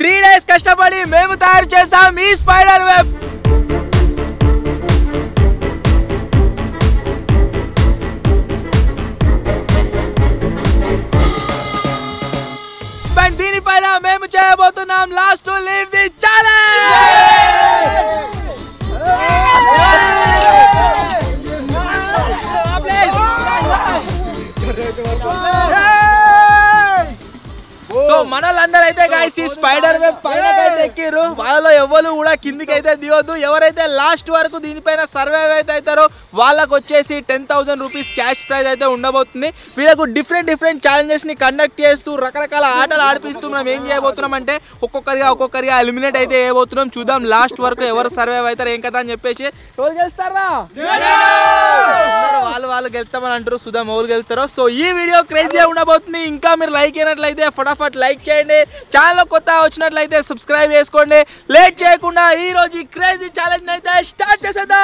3 days కష్టపడి మేము తయారు చేసాం ఈ స్పైడర్ వెబ్. దీనిపైన మేము చేయబోతున్నాం last to leave the challenge. So మనలందరూ అయితే గైస్ ఈ స్పైడర్ వెబ్ పైన అయితే ఎక్కిరు. వాళ్ళలో ఎవరు కూడా కిందికి అయితే దిగొద్దు. ఎవరైతే లాస్ట్ వరకు దీనిపైన సర్వైవ్ అయితే అవుతారో వాళ్ళకు వచ్చేసి 10,000 రూపీస్ క్యాష్ ప్రైజ్ అయితే ఉండబోతుంది. వీళ్ళకు డిఫరెంట్ ఛాలెంజెస్ ని కండక్ట్ చేస్తూ రకరకాల ఆటలు ఆడిపిస్తూ మనం ఏం చేయబోతున్నాం అంటే ఒక్కొక్కరిగా ఎలిమినేట్ అయితే చేయబోతున్నాం. చూద్దాం లాస్ట్ వరకు ఎవరు సర్వైవ్ అవుతారు ఏం కదా అని చెప్పేసి. ఎవరు గెలుస్తారా? వాళ్ళు గెలుస్తామని అంటారు. చూద్దాం ఎవరు గెలుస్తారో. సో ఈ వీడియో క్రేజీ ఉండబోతుంది. ఇంకా మీరు లైక్ అయినట్లయితే ఫటాఫట్ లైక్ చేయండి. ఛానల్ కొత్త వచ్చినట్లయితే సబ్స్క్రైబ్ చేసుకోండి. లేట్ చేయకుండా ఈ రోజు ఈ క్రేజీ ఛాలెంజ్ అయితే స్టార్ట్ చేసేద్దాం.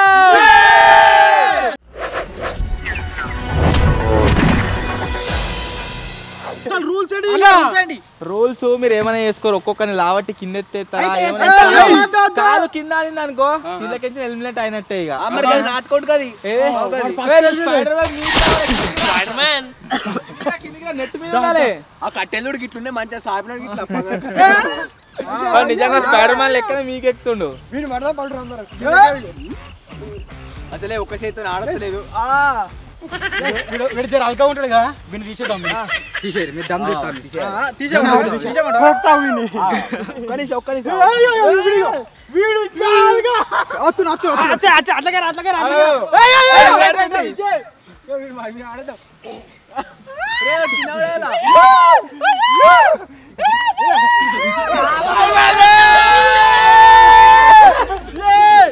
రూల్స్ మీరు ఏమైనా చేసుకోరు. ఒక్కొక్కరిని లావట్టి కింద ఎత్తేస్తారా? కాలు కింద అనింది అనుకో కిందకి ఎలిమినేట్ అయినట్టే. ఇక నెట్ మీద కట్టెలుడికి ఇట్లుండే మంచిగా సాపినాడు. నిజంగా స్పైడర్ మ్యాన్ లెక్కనే మీకు ఎక్కుతుండు. అసలే ఒక్క చేతితో ఆడలేదు. అల్గా ఉంటాడు కదా వీడిని తీసేద్దాం. తీసేది మీరు దమ్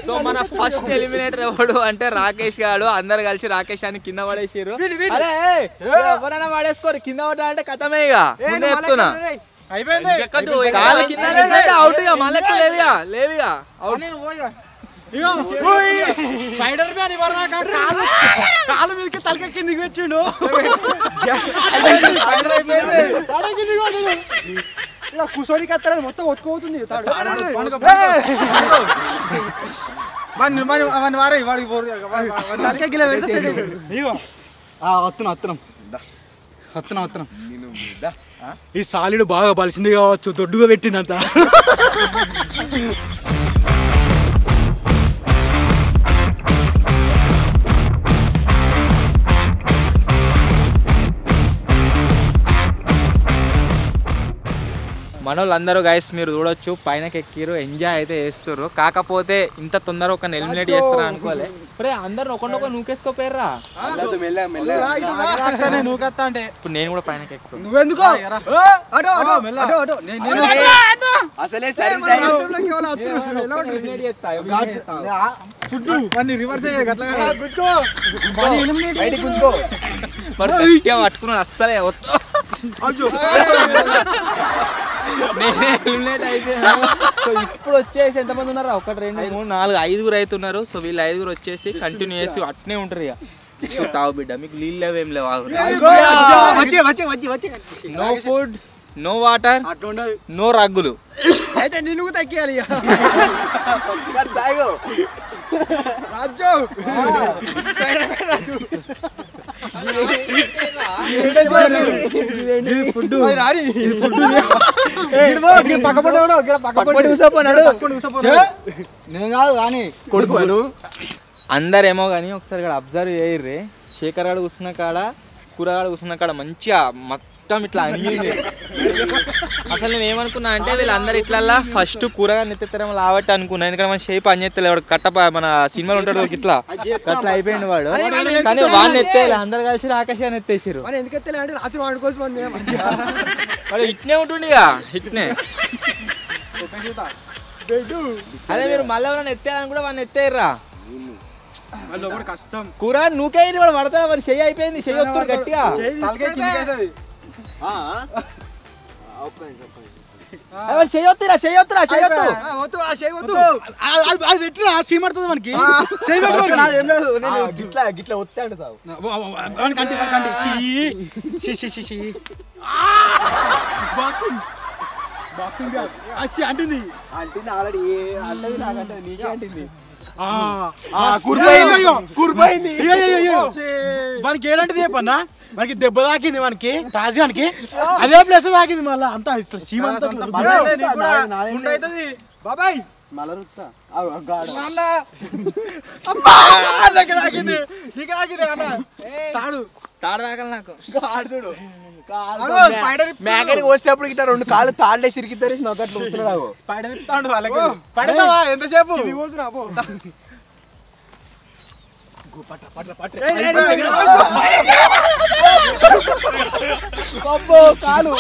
సో మన ఫస్ట్ ఎలిమినేటర్ ఎవడు అంటే రాకేష్ గారు. అందరు కలిసి రాకేష్ అని కింద పడేసారు. ఎవరైనా పడేసుకోరు. కింద పడ్డాలంటే కథమే. ఇక ముందే చెప్తున్నా అవుట్. ఇక మళ్ళీ లేవిగా అవుట్. స్పైడర్ మ్యాన్ కాలు మీదకి తలక కిందికి వచ్చిండు. ఇలా కూర్చొని కత్తలేదు మొత్తం ఒత్తుకోతుంది. వస్తున్నాం. ఈ సాలిడు బాగా బలిసింది కావచ్చు. దొడ్డుగా పెట్టిందంత. మనోళ్ళందరూ గైస్ మీరు చూడొచ్చు పైనకి ఎక్కిరు. ఎంజాయ్ అయితే చేస్తారు. కాకపోతే ఇంత తొందర ఒక ఎలిమినేట్ చేస్తారా అనుకోలే. అందరు ఒకటి నూకేసుకోపోయారా? నూకెత్తా అంటే ఇప్పుడు నేను కూడా పైనకి ఎక్కుతాను. నువ్వెందుకు? పట్టుకున్నాడు అస్సలే. ఇప్పుడు వచ్చేసి ఎంతమంది ఉన్నారా? 1 2 3 4 5 అవుతున్నారు. సో వీళ్ళు 5 వచ్చేసి కంటిన్యూ చేసి అట్నే ఉంటారు. ఇక తావు బిడ్డ మీకు నీళ్ళు లేవు ఏం లేవు. No food, no water, no రగ్గులు. అయితే నిన్ను తగ్గియాలి. అందరేమో కానీ ఒకసారి అబ్జర్వ్ చేయర్రి. శేఖర్ గారు కూర్చున్న కాడ కూరగాడు కూర్చున్న కాడ మంచిగా మొత్తం ఇట్లా అనిగింది. అసలు నేను ఏమనుకున్నా అంటే వీళ్ళందరూ ఇట్లా ఫస్ట్ కూరగా నెత్తేమో లావట్టి అనుకున్నా. ఎందుకంటే మన షేప్ అని చెప్తే కట్ట మన సినిమాలు ఉంటాడు ఇట్లా అట్లా అయిపోయింది వాడు. కానీ వాడిని ఎత్తేయాలి. అందరు కలిసి రాకేష్ అని ఎత్తేసారు. వాడు ఇట్నే ఉంటుండే ఇట్నే. అదే మీరు మళ్ళీ ఎవరైనా ఎత్తేయాలని కూడా వాడిని ఎత్తేయర్రా. కష్టం కూర నూకేది వాడు పడతా. మరి చెయ్యి అయిపోయింది. చెయ్యి వస్తుంది గట్టిగా. చేయొత్తురా సీమడుతుంది మనకి. గిట్లా ఒత్తాడు సాగు. బాక్సింగ్ బ్యాగ్ అచ్చి అంటుంది అంటుంది ఆల్రెడీ అంటది నాకంటే నీకే అంటుంది కురిపోయింది వానికి ఏంటంటే చెప్పన్నా మనకి దెబ్బ తాకింది మనకి తాజానికి అదే ప్లేస్ తాకింది మళ్ళీ అంతా సీమంతా బాబాయ్ మలరుత్తా తాకింది నీకు తాకింది అన్న తాడు తాగల నాకు చూడు మేకడికి వచ్చేటప్పుడు ఇట్లా 2 కాళ్ళు తాళ్ళే సిరికిద్దరు నొక్కట్లు వస్తున్నావు పడతాడు వాళ్ళకి పడతావా ఎంతసేపు కాలు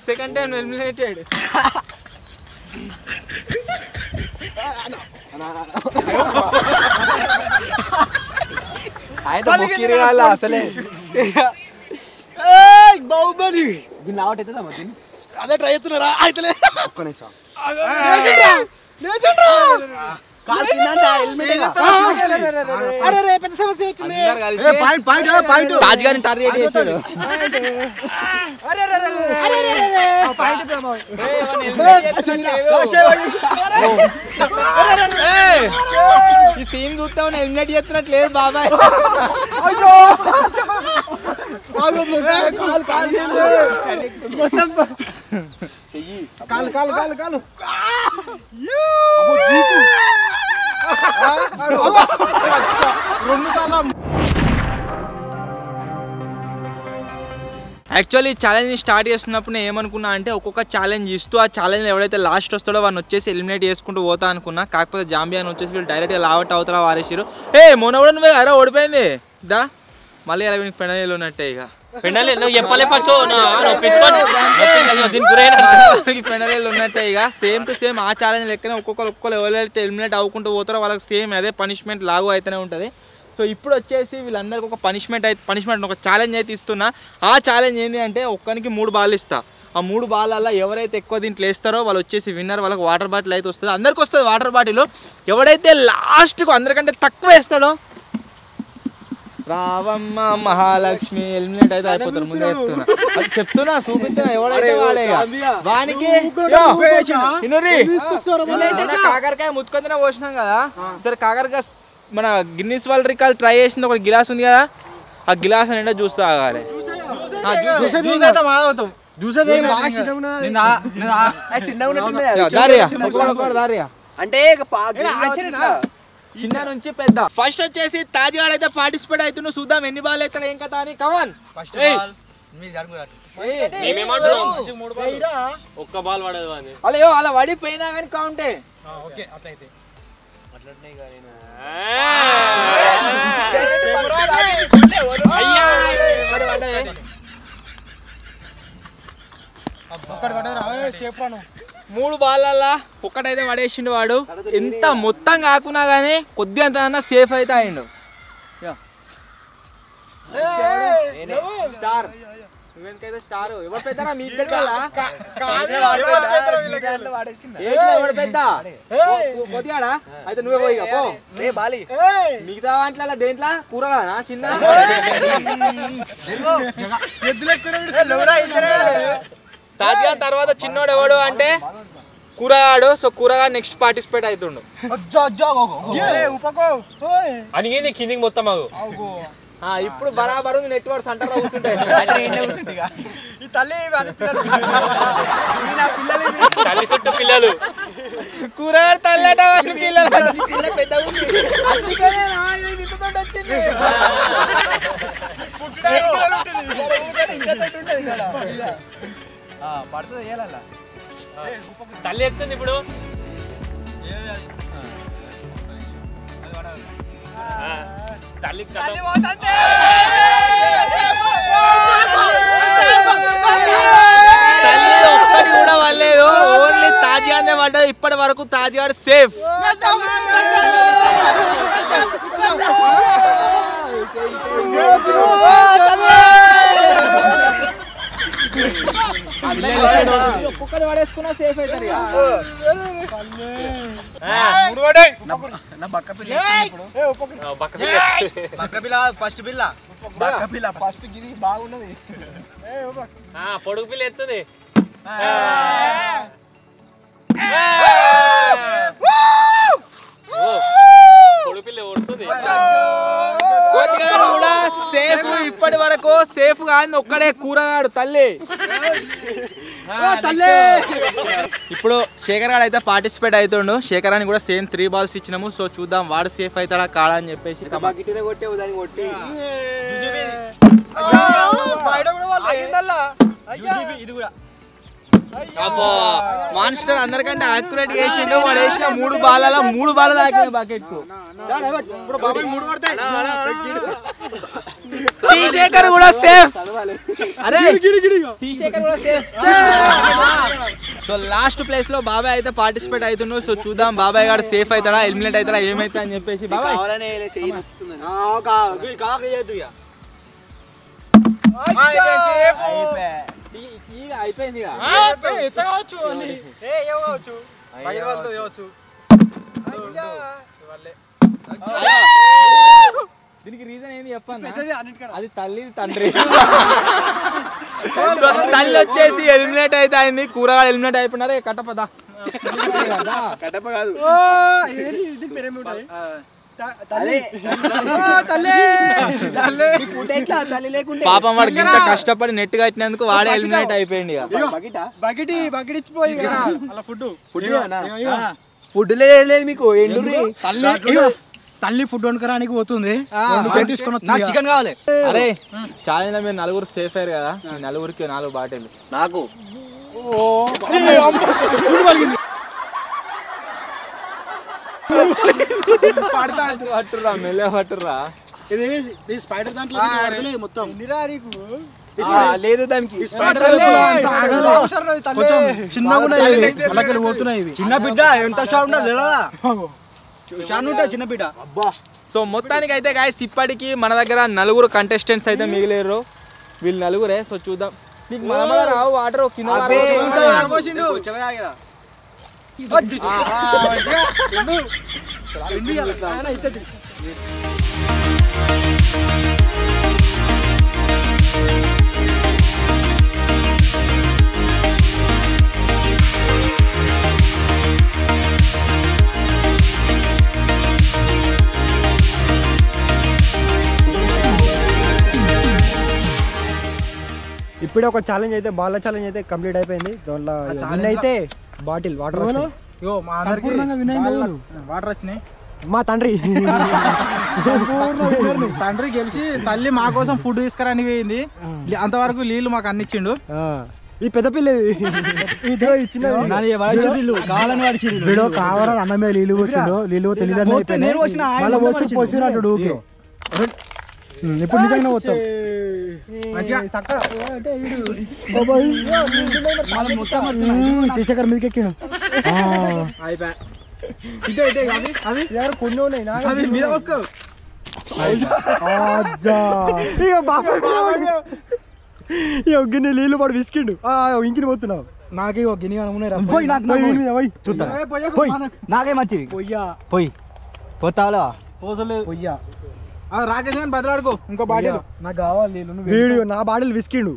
సెకండ్ టైం ఎలిమినేటెడ్ ఆయన అసలే బాహుబలి దీన్ని లావట్ అవుతుందా దీన్ని అదే ట్రై చేస్తున్నారా అయితే ఒక్క నిమిషం పెద్ద సమస్య వచ్చింది తాజ్ గారిని టార్గెట్ చేశాడు ఈ సీన్ చూస్తే ఎలిమినేట్ చేస్తున్నట్టు లేదు బాబాయ్ కాలు కాలు కాలు కాలు యాక్చువల్లీ ఛాలెంజ్ స్టార్ట్ చేస్తున్నప్పుడు నేను ఏమనుకున్నా అంటే ఒక్కొక్క ఛాలెంజ్ ఇస్తూ ఆ ఛాలెంజ్ ఎవరైతే లాస్ట్ వస్తాడో వాడిని వచ్చేసి ఎలిమినేట్ చేసుకుంటూ పోతా అనుకున్నా. కాకపోతే జాంబియాని వచ్చేసి వీళ్ళు డైరెక్ట్గా లావట్ అవుతారా వారేసారు. మొన్న కూడా నువ్వు అరే ఓడిపోయింది దా మళ్ళీ అలా వీనికి పెనలు ఉన్నట్టే ఇక పెనలేళ్ళు ఉన్నట్టే ఇక సేమ్ టు సేమ్ ఆ ఛాలెంజ్ లెక్కనే ఒక్కొక్కరు ఎవరైతే ఎలిమినేట్ అవ్వకుంటూ పోతారో వాళ్ళకి సేమ్ అదే పనిష్మెంట్ లాగు అయితేనే ఉంటుంది. సో ఇప్పుడు వచ్చేసి వీళ్ళందరికీ ఒక పనిష్మెంట్ ఒక ఛాలెంజ్ అయితే ఇస్తున్నా. ఆ ఛాలెంజ్ ఏంటి అంటే ఒక్కరికి 3 బాల్ ఇస్తా. ఆ 3 బాళ్ళల్లో ఎవరైతే ఎక్కువ దీంట్లో వేస్తారో వాళ్ళు వచ్చేసి విన్నర్. వాళ్ళకి వాటర్ బాటిల్ అయితే వస్తుంది, అందరికి వస్తుంది వాటర్ బాటిల్. ఎవడైతే లాస్ట్కు అందరికంటే తక్కువ వేస్తాడో రావమ్మ మహాలక్ష్మి ఎలిమినేట్ అయితే అయిపోతారు. ముందే చెప్తున్నా చూపిస్తున్నా ఎవడైతే వాడే వానికి కాకరకాయ ముత్తుకొందనే పోసినాం కదా. సరే కాకరకాయ మన గిన్నీస్ వరల్డ్ రికార్డ్ ట్రై చేసింది ఒక గిలాస్ ఉంది కదా, ఆ గిలాస్ నిండా జ్యూస్ తాగాలి. అంటే చిన్న నుంచి పెద్ద. ఫస్ట్ వచ్చేసి తాజ్ గాడు అయితే పార్టిసిపేట్ అవుతున్నా. చూద్దాం ఎన్ని బాల్ అవుతాడు ఏం కదా అని. కమాన్ ఒక్క బాల్ పడదు అలా అలా పడిపోయినా కానీ కౌంటే. మూడు బాళ్ళల్లా ఒక్కటైతే పడేసిండు వాడు. ఎంత మొత్తం కాకున్నా కానీ కొద్దిగా అంత సేఫ్ అయితే అయిండు. స్టార్ నువ్వెందుకైతే స్టార్ ఎవరు పెద్దనా మీ పెద్ద ఎవడు పెద్ద కొద్దిగాడా అయితే నువ్వే పోయి బాలి మిగతా వాంట్లో దేంట్లో కూరగానా చిన్న తాజ్గా తర్వాత చిన్నోడు ఎవడు అంటే కూరగాడు. సో కూరగా నెక్స్ట్ పార్టిసిపేట్ అవుతుండు. అని కిందికి మొత్తం మాకు ఇప్పుడు బరాబరు నెట్వర్క్ సెంటర్లో కూర్చుంటాయి. తల్లి చుట్టూ పిల్లలు కూరగాడు తల్లట పిల్లలు పడుతుంది వేయాల తల్లి ఎత్తుంది ఇప్పుడు. తల్లి తల్లి ఒక్కటి కూడా పడలేదు, ఓన్లీ తాజ్గానే పడ్డది. ఇప్పటి వరకు తాజ్గాడు సేఫ్. ఒక్కొక్కటి పడేసుకున్నా సేఫ్ అవుతారు ఇక. ఫస్ట్ గిరి బాగున్నది. పొడుగు పిల్ల ఎత్తుంది. పొడుగు పిల్ల కొడుతుంది. కోతిగాడు కూడా సేఫ్. ఇప్పటి వరకు సేఫ్ కాని ఒక్కడే కూరగాడు తల్లి. ఇప్పుడు శేఖర్ గాడు అయితే పార్టిసిపేట్ అవుతుండు. శేఖర్ అని కూడా సేమ్ 3 balls ఇచ్చినాము. సో చూద్దాం వాడు సేఫ్ అవుతాడా కాడా అని చెప్పేసి. కొట్టే దాన్ని కొట్టి ఇది కూడా మాన్స్టర్ అందరికంటే యాక్యురేట్ చేసిండు. వాడు వేసిన 3 బాలలో 3 బాల్ దాకా బకెట్. టీ శేఖర్ కూడా సేఫ్. అరే టీ శేఖర్ కూడా సేఫ్. సో లాస్ట్ ప్లేస్ లో బాబాయ్ అయితే పార్టిసిపేట్ అవుతుండు. సో చూద్దాం బాబాయ్ గారు సేఫ్ అవుతాడా ఎలిమినేట్ అవుతాడా ఏమైతా అని చెప్పేసి. బాబాయ్ అయిపోయింది. దీనికి రీజన్ ఏంది చెప్పన్నా? అది తల్లి తండ్రి. సో తల్లి వచ్చేసి ఎలిమినేట్ అయితే అయింది. కూరగాయలు ఎలిమినేట్ అయిపోయినారు. కట్టపదా కట్టప కాదు పాపం వాడికి ఇంత కష్టపడి నెట్ కట్టినందుకు వాడే ఎలిమినేట్ అయిపోయింది. ఫుడ్ లేదు మీకు. తల్లి ఫుడ్ వండుకోరానికి పోతుంది. చికెన్ కావాలి. అరే ఛాలెంజ్ లో మీరు 4 సేఫ్ అయ్యారు కదా. 4కి 4 బాటిల్ నాకు పట్టుర్రా మెల్లె పట్టుర్రా. ఇది స్పైడర్ దాంట్లో మొత్తం లేదు దానికి చిన్నగా పోతున్నాయి. చిన్న బిడ్డ ఎంత షాట్ ఉండదు చిన్న బిడ్డ. సో మొత్తానికి అయితే గాయస్ ఇప్పటికి మన దగ్గర 4 కంటెస్టెంట్స్ అయితే మిగిలేరు. వీళ్ళు 4రే. సో చూద్దాం. నీకు మన రావు వాటర్ కింద ఇప్పుడే ఒక ఛాలెంజ్ అయితే బాల్ ఛాలెంజ్ అయితే కంప్లీట్ అయిపోయింది. దాంట్లో విన్ అయితే బాటిల్ వాటర్ వాటర్ వచ్చినాయి. మా తండ్రి తండ్రి గెలిచి తల్లి మా కోసం ఫుడ్ తీసుకురాని పోయింది. అంతవరకు నీళ్లు మాకు అన్నిచ్చిండు. ఈ పెద్ద పిల్ల కావాలని అన్నమే నీళ్ళు పోసిండు. నీళ్ళు తెలియదు పోసినట్టు. ఇప్పుడు నిజంగా వస్తాం టీచర్ మీదకి ఎక్కిండు. కొన్ని ఉన్నాయి గిన్నె నీళ్ళు పడి విసికిండు. ఇంకిని పోతున్నావు. నాకే గిన్నె చూద్దాం. నాకే మంచిది. పోయి పోతావా? పోసలేదు. పొయ్యా రాకేష్ గారిని బదిలాడుకో. ఇంకో బాటిల్ నాకు కావాలి. వీడియో నా బాటిల్ విసికిండు.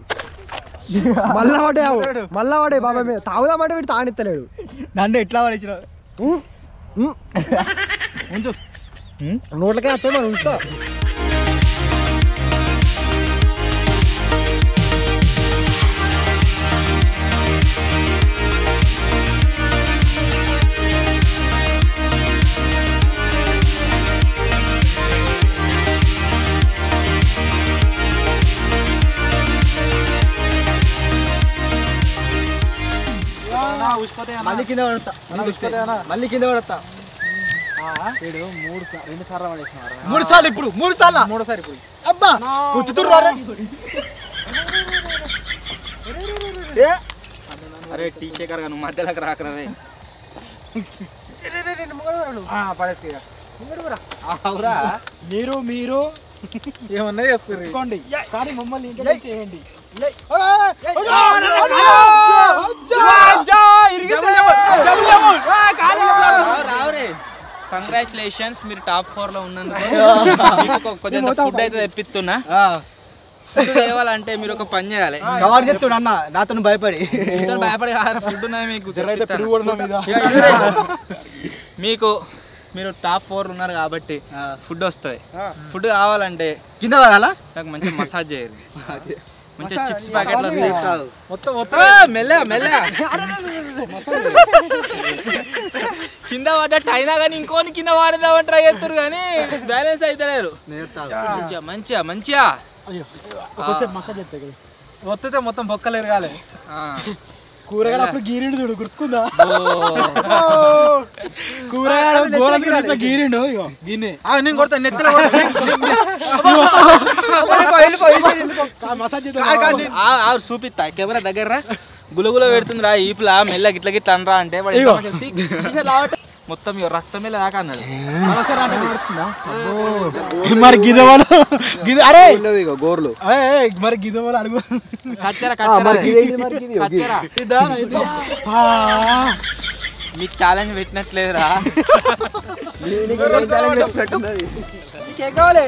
మళ్ళా వాడే బాబా మీద తాగుదామంటే వీడు తాగనిత్తలేడు. నన్ను ఎట్లా పడిచిన నోట్లకే వస్తే మనం ఉంచుతా. మళ్ళీ కింద పడతా. మళ్ళీ కింద పడతా. 2 సార్లు పడేసినారు. 3 సార్లు ఇప్పుడు 3 సార్లు 3సారి ఇప్పుడు. అబ్బా కుత్తుతుర్రు. అరే టీ శేఖర్ గా నువ్వు మధ్యలోకి రాకరా. మీరు ఏమన్నా చేసుకోండి కానీ మమ్మల్ని ఇంటర్ చేయండి. కంగ్రాచులేషన్స్, మీరు టాప్ 4 లో ఉన్నందుకు కొంచెం ఫుడ్ అయితే తెప్పిస్తున్నా. ఫుడ్ తేవాలంటే మీరు ఒక పని చేయాలి. కవాడు చెప్తుడు అన్న నాతో భయపడి భయపడి ఫుడ్ ఉన్నది మీకు. మీరు టాప్ 4 ఉన్నారు కాబట్టి ఫుడ్ వస్తుంది. ఫుడ్ కావాలంటే కింద పడాలా? నాకు మంచి మసాజ్ చేయాలి. మంచి చిప్స్ ప్యాకెట్లు మెల్లగా కింద పడ్డట్టు అయినా కానీ ఇంకోని కింద వాడదామని ట్రై చేస్తారు కానీ బ్యాలెన్స్ అయితే లేరు. మంచిగా మసాజ్ చేస్తాయి కదా వస్తే మొత్తం బొక్కలు ఎరగాలి. కూరగాయలు అప్పుడు గీరిండు చూడు గుర్తుకుందా? కూరగాయలు గోళ గీరిండు గిన్నె నేను కొడతా నెత్తిలో మసాజ్ చూపిస్తా. కెమెరా దగ్గర గులగుల పెడుతుందిరా ఈపులా మెల్ల గిట్ల గిట్ల అనరా అంటే మొత్తం రక్తం మీద దాకా అన్నాడు. మరి గిదవాళ్ళు అరే గోర్లు మరి గిదవాళ్ళు అడుగు మీకు ఛాలెంజ్ పెట్టినట్లేదురా. కావాలి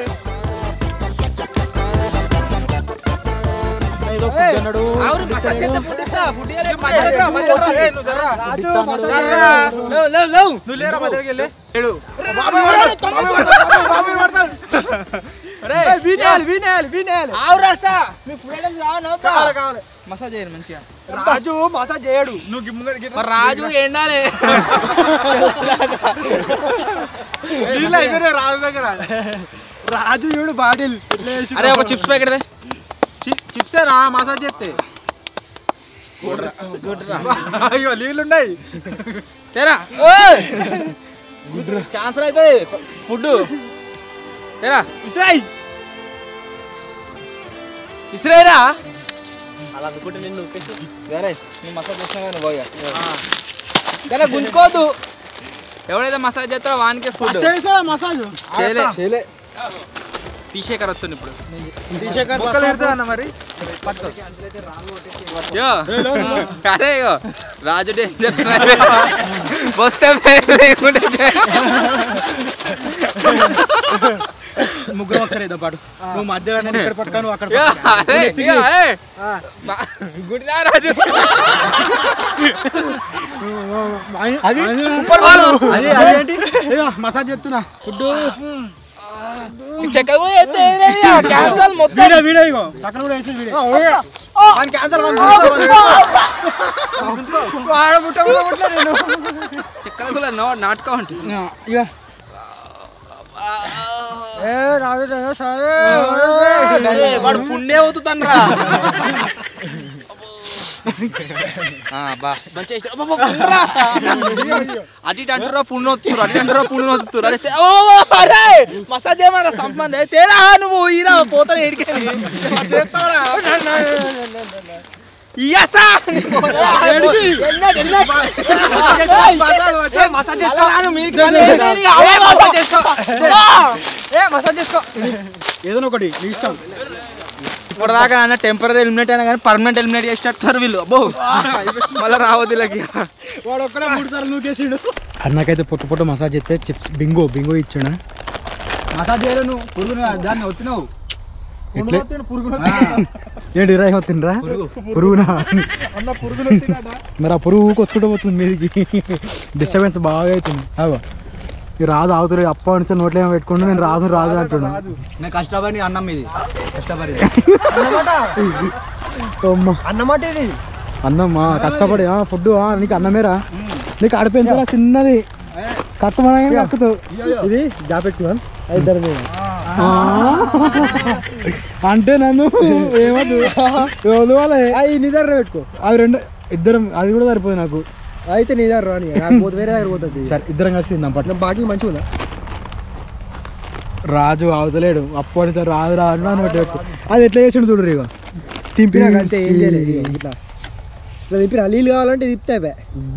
మసాజ్ చేయరు మంచిగా. రాజు మసాజ్ చేయడు నువ్వు రాజు ఎండాలి రాజు దగ్గర రాజు చూడు బాటిల్. అరే ఒక చిప్స్ ప్యాకెట్ చిప్సే రా మసాజ్ చేస్తే అయ్యో నీళ్ళున్నాయి తేరా క్యాన్సర్ అయితే ఫుడ్ తేరా ఇస్రేరా అలా అనుకుంటే నిన్ను సరే నువ్వు మసాజ్ చేసినా కానీ పోయా కానీ గుంజుకోవద్దు. ఎవడైతే మసాజ్ చేస్తారో వానికే ఫుడ్ మసాజ్ చేయలే. తీసేకర్ వస్తుంది ఇప్పుడు. అన్న మరి అరే రాజు డేంజర్స్ వస్తే ముగ్గురు ఒకసారి ఏదో పాటు నువ్వు మధ్యలో నేను ఇక్కడ పట్టుకాను అక్కడ రాజు అది మసాజ్ చెప్తున్నా ఫుడ్ చెక్క కూడా క్యాన్సల్ మొత్తం వీడియో ఇగో చక్కన కూడా వేసి వీడియో క్యాన్సల్ చెక్కల కూడా నాటకం ఉంటుంది. వాడు పుణ్య అవుతుందనరా అటు ఇటు అంటారా పుణ్య వస్తున్నారు అటు అంటారా పుణ్య వస్తున్నారు. మసాజ్ ఏమన్నా సంబంధం తేరా నువ్వు ఈరా పోతాను ఎడికెళ్ళి చేస్తావరా ఏదైనా ఒకటి నీ ఇష్టం. ఇప్పుడు దాకా అన్న టెంపరీ ఎలిమినేట్ అయినా కానీ పర్మనెంట్ ఎలిమినేట్ చేసినట్టు వీళ్ళు. అబ్బో మళ్ళీ రావద్దు ఇలాకి. వాడు ఒక్కడే 3 సార్లు నూకేసాడు. అన్నకైతే పొట్టు మసాజ్ చేస్తే చిప్స్ బింగో ఇచ్చాడు. మసాజ్ చేయరు నువ్వు పురుగును దాన్ని వచ్చినావు ఏంటి రా ఏమవుతుండ్రా పురుగునా అన్న పురుగులు మరి ఆ పురుగు కొచ్చుకుంటూ పోతుంది మీదికి. డిస్టర్బెన్స్ బాగా అవుతుంది. అగో ఈ రాజు ఆగుతుంది అప్ప నుంచి నోట్లో ఏమో పెట్టుకుంటూ నేను రాజు అంటున్నా. నేను కష్టపడి అన్నం ఇది కష్టపడి అన్నమాట ఇది అన్నమ్మా కష్టపడి ఫుడ్ నీకు అన్నమేరా నీకు అడిపోయిందిరా చిన్నది కత్తమనగానే కక్కుతావు. ఇది జాపెట్టుకున్నాను ఇద్దరు అంటే నన్ను ఏమద్దు నిదర పెట్టుకో అవి రెండు ఇద్దరం అది కూడా సరిపోదు నాకు. అయితే నీ దగ్గర రాని వేరే దగ్గర పోతుంది. సరే ఇద్దరం కలిసి తిందాం పట్ల. బాటిల్ మంచిగా ఉందా? రాజు అవతలేడు అప్పటితో రాదు అని పెట్టు. అది ఎట్లా చేసిండు చూడరు ఇక తింపినాక అంతే ఏం చేయలేదు. ఇట్లా ఇట్లా తిప్పిన నీళ్ళు కావాలంటే తిప్పుతాయి.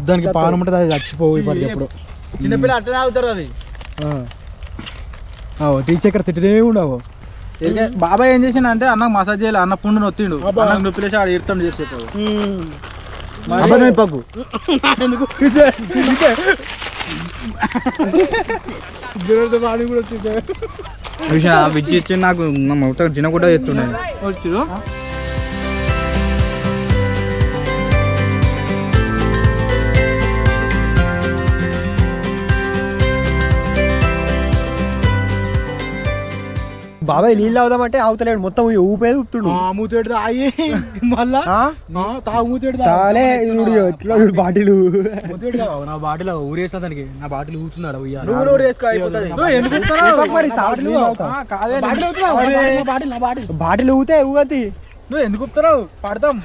దానికి పానం ఉంటుంది అది చచ్చిపోవు ఇప్పటికి ఎప్పుడు. చిన్నపిల్ల అట్లా తాగుతారు అవి. టీ చక్కెర తిట్టనే ఉండవు. బాబాయ్ ఏం చేసిండు అంటే అన్నకు మసాజ్ చేయాలి, అన్న పుండు నొత్తిండు, అన్నకు నొప్పిలేసి ఆడ ఇరుతాడు చేసేటప్పుడు. పగ్గు విచ్చి ఇచ్చి నాకు మొత్తం చిన్న కూడా ఎత్తుండే వచ్చు. బాబాయ్ నీళ్ళు అవుదామంటే అవుతలేడు, మొత్తం ఊపేది ఊపుతుండు. మూతేడు తాగి మళ్ళా తాగు మూతేడు తాలే ఎట్లా బాటిలు నా బాటిల్ ఊరేసిన దానికి, నా బాటిల్ ఊతున్నాడు బాటిల్ ఊతే ఊగతి. నువ్వు ఎందుకు ఊపుతావు? పడతాం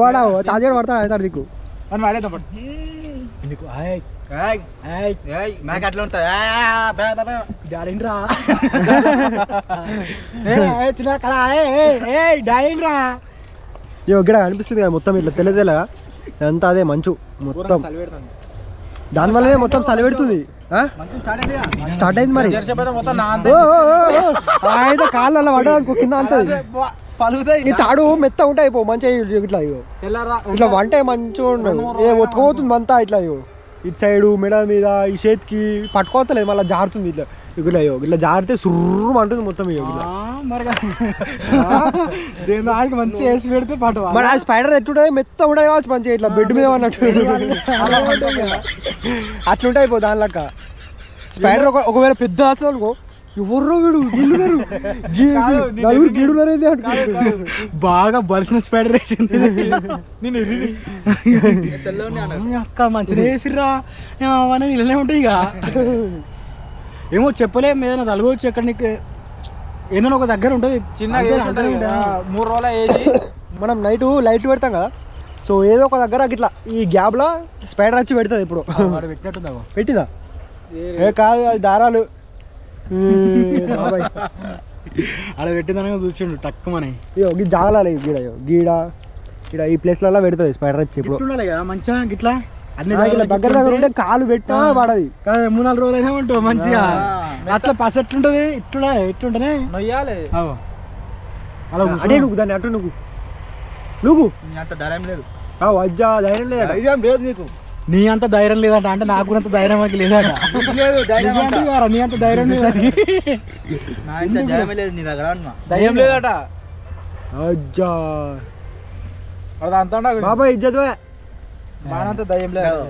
వాడా తాజాడు పడతాడు అవుతాడు దిక్కు అని వాడేద్దాం ఎందుకు నాకు అట్లా ఉంటా ఇక్కడ అనిపిస్తుంది కదా మొత్తం ఇట్లా తెల్లగా అంతా అదే మంచు మొత్తం, దానివల్లనే మొత్తం చలి పెడుతుంది. స్టార్ట్ అయింది మరి అయితే కాళ్ళు అలా పడ్డా అనుకో కింద అంటది. ఈ తాడు మెత్త ఉంటాయి పో మంచిగా ఇట్లా ఇట్లా వంటే మంచిగా ఉండదు, ఒత్తుకోపోతుంది అంతా ఇట్లా ఇటు సైడు మెడ మీద ఈ చేతికి పట్టుకోవట్లేదు, మళ్ళీ జారుతుంది ఇట్లా ఇట్లా ఇట్లా జారితే సుర్రు అంటుంది మొత్తం. మరి మంచిగా వేసి పెడితే పట్టు మరి ఆ స్పైడర్ ఎట్లుంటుంది మెత్త ఉంటాయి కావచ్చు మంచిగా ఇట్లా బెడ్ మీద అన్నట్టు అట్లుంటాయి పో దాని లెక్క. స్పైడర్ ఒకవేళ పెద్ద వస్తుంది అనుకో ఎవరు వీడు నలుగురు గీడున్నారేది బాగా బలిసిన స్పైడర్ వేసింది అక్క మంచిగా వేసిర్రా అని ఇలానే ఉంటాయి ఇక ఏమో చెప్పలేము, ఏదైనా తలగవచ్చు ఎక్కడ నీకు ఏదైనా ఒక దగ్గర ఉంటుంది చిన్నగా 3 రోజులు వేసి మనం నైట్ లైట్లు పెడతాం కదా, సో ఏదో ఒక దగ్గర ఇట్లా ఈ గ్యాప్లో స్పైడర్ వచ్చి పెడుతుంది. ఇప్పుడు పెట్టినట్టుందా పెట్టిందా? ఏ కాదు అది దారాలు అలా పెట్టిందనగా చూసిండు టక్కుమని జాగలాలి గీడ గీడ గీడ ఈ ప్లేస్లలో పెడుతుంది స్పైడర్ వచ్చి. ఇప్పుడు కదా మంచిగా ఇట్లా అన్ని దగ్గర దగ్గర ఉంటే కాలు పెట్టా పడది. 3-4 రోజులు అయినా ఉంటావు మంచిగా అట్లా పస ఎట్లుంటది ఎట్లుంటనే నొయ్యాలి అలా అడే నువ్వు దాన్ని అటు నువ్వు అంత ధైర్యం లేదు, అజ్జా ధైర్యం లేదు లేదు నీకు, నీ అంత ధైర్యం లేదట అంటే నాకు కూడా అంత ధైర్యం లేదట. నీ అంత ధైర్యం లేదని ధైర్యం లేదట అజ్జా అంత బాబాయ్ ఇజ్జత్ మానంత ధైర్యం లేదు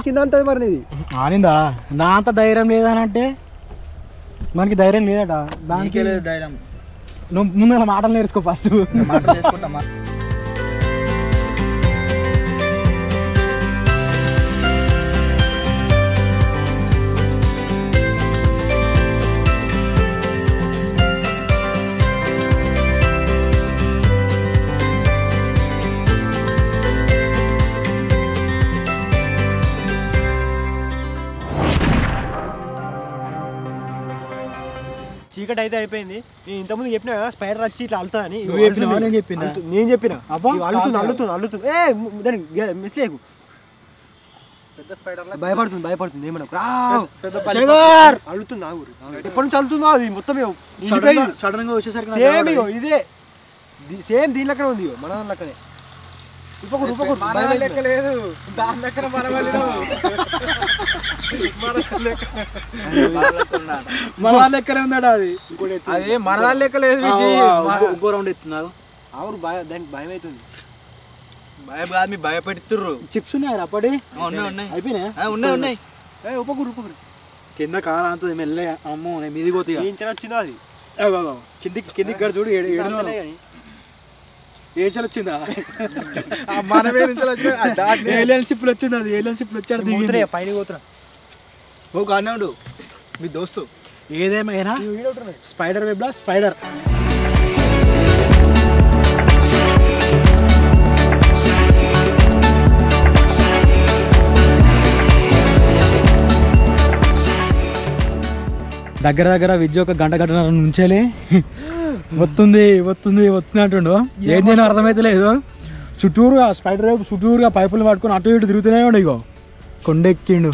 కింద అంటది మరి నీది ఆనిందా. నా అంత ధైర్యం లేదని అంటే మనకి ధైర్యం లేదట, దానికి లేదు ధైర్యం. నువ్వు ముందు మాటలు నేర్చుకో ఫస్ట్. చీకటి అయితే అయిపోయింది. నేను ఇంతకుముందు చెప్పినా కదా స్పైడర్ వచ్చి ఇట్లా అల్లుతుందని. నేను చెప్పిన అల్లుతుంది దానికి మిస్లేకు భయపడుతుంది ఏమన్నా అల్లుతుంది ఎప్పటి నుంచి అల్లుతుందో అది మొత్తం సడన్ గా వచ్చేసరికి సేమ్ ఇదే సేమ్ దీని లెక్కనే ఉంది మన దాని లెక్కనే. మన లెక్కనే ఉందా అది? అది మన లెక్క లేదు, ఇంకో రౌండ్ ఎత్తున్నారు. అవును దానికి భయం అవుతుంది. భయం కాదు, మీ భయపెడుతుర్రు. చిప్స్ ఉన్నాయి అప్పటి అయిపోయినాయి ఉన్నాయి. ఉపకురు కింద కార అంత మెల్ల అమ్మో నేను మీది పోతే వచ్చిందా అది కిందికి గడ చూడు ఏచలు వచ్చిందా మనమే ఏలియన్ షిప్లు వచ్చింది, అది ఏలియన్ షిప్లు వచ్చాడు పైన పోతున్నా. ఓ కాన్నాడు మీ దోస్తు. ఏదేమైనా స్పైడర్ వెబ్లా స్పైడర్ దగ్గర విద్య ఒక గంట నుంచేలే వస్తుంది అంటుండు. ఏం చేయను అర్థమైతే లేదు. చుట్టూరుగా స్పైడర్ చుట్టూరుగా పైపులు పట్టుకొని అటు ఇటు తిరుగుతూనే ఉండు. ఇగో కొండెక్కిండు.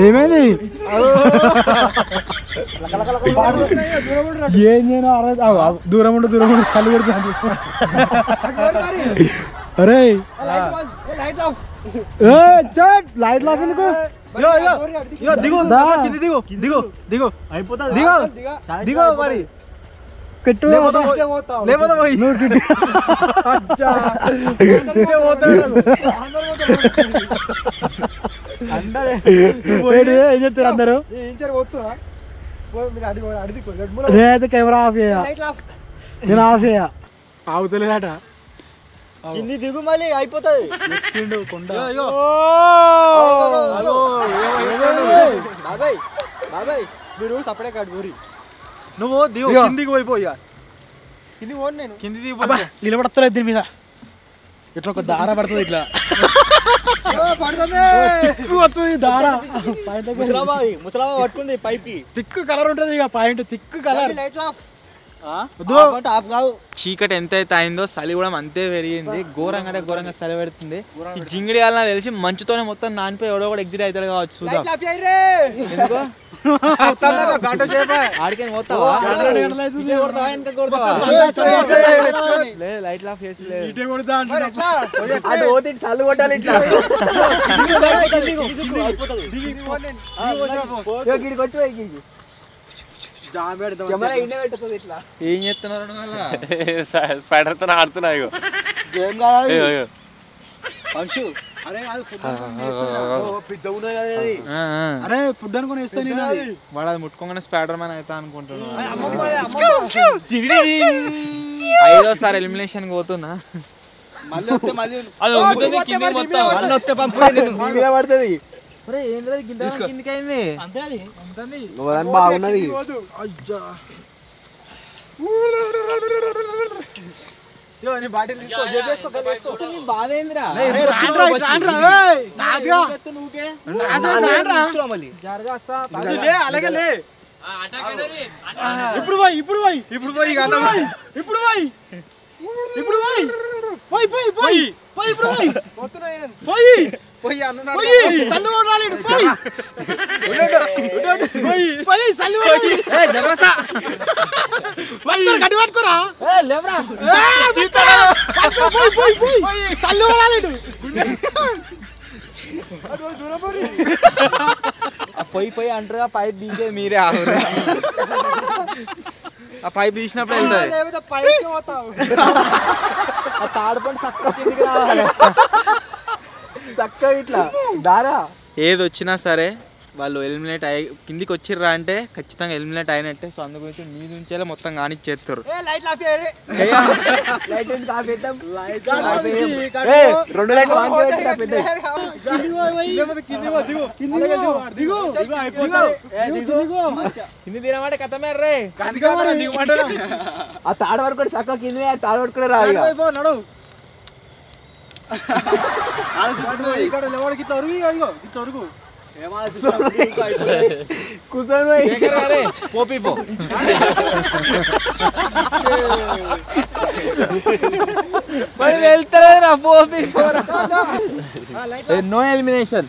ఏమైంది ఏం చేయను దూరం ఉండు చల్లి పెడుతుంది అరే లైట్ లాఫ్ ఎందుకు దిగు మరి పెట్టు ఏం చెప్తారు అందరూ నేనైతే కెమెరా ఆఫ్ చేయ నేను ఆఫ్ చేయ ఆగుతలేదట కింది దిగు మళ్ళీ అయిపోతుంది బాబాయ్ బాబాయ్ మీరు సపడే కాదు ఊరి నువ్వు దిగు కిందికి పోయిపోయా కింది పోను నేను కింది దిగు నిలబడతలేదు దీని మీద ఇట్లా ఒక దార పడుతుంది ఇట్లా వస్తుంది దార ముసలాబా పట్టుకుంది పైకి తిక్కు కలర్ ఉంటుంది ఇక పాయింట్ తిక్కు కలర్ చీకటి ఎంత అయితే అయిందో చలి కూడా అంతే పెరిగింది ఘోరంగా అంటే ఘోరంగా చలి పెడుతుంది ఈ జింగిడి వాళ్ళ తెలిసి మంచుతోనే మొత్తం నానిపోయి ఎవడో కూడా ఎగ్జిట్ అవుతాడు కావచ్చు చూద్దాం ఆడికే పోతావా లైట్ ఆఫ్ చేసి చల్లు కొట్టాలి ఇట్లా ఏం చేస్తున్నారు స్పైడర్ తో ఆడుతున్నా ఇగో అరే ఫుడ్ అనుకుని ఇస్తాను వాడు అది ముట్టుకోగానే స్పైడర్ మ్యాన్ అవుతా అనుకుంటున్నాను 5వ ఎలిమినేషన్ పోతున్నా పడుతుంది బాగున్నది ఇప్పుడు పోయి ఇప్పుడు పోయి ఇప్పుడు పోయి ఇప్పుడు పోయి ఇప్పుడు పోయి పోయి పోయి పోయి పోయి ఇప్పుడు పోయి పోయి పోయి పోయి సల్లు కొడాలి పోయి పోయి పోయి సల్లు కొడాలి ఏ జరసా పట్టుకో గట్టి పట్టుకోరా ఏ లేవరా ఏ బితరా పోయి పోయి పోయి సల్లు కొడాలి అదో దూరపోరి ఆ పోయి అంటారుగా పైప్ తీసే మీరే ఆగురు ఆ పైప్ తీసినప్పుడు వెళ్తాయి ఆ తాడుపండి చక్కగా కిందికి రావాలి చక్కగా ఇట్లా దారా ఏది వచ్చినా సరే వాళ్ళు ఎలిమినేట్ అయ్యి కిందికి వచ్చిర్రా అంటే ఖచ్చితంగా ఎలిమినేట్ అయినట్టే. సో అందు గురించి నీ నుంచే మొత్తం కానిచ్చేస్తారు. కింది తినమంటే కథమే రే ఆ తాడు పడుకొని చక్కగా కింది తాడు పడుకునే రాదు. వెళ్తారా నో ఎలిమినేషన్.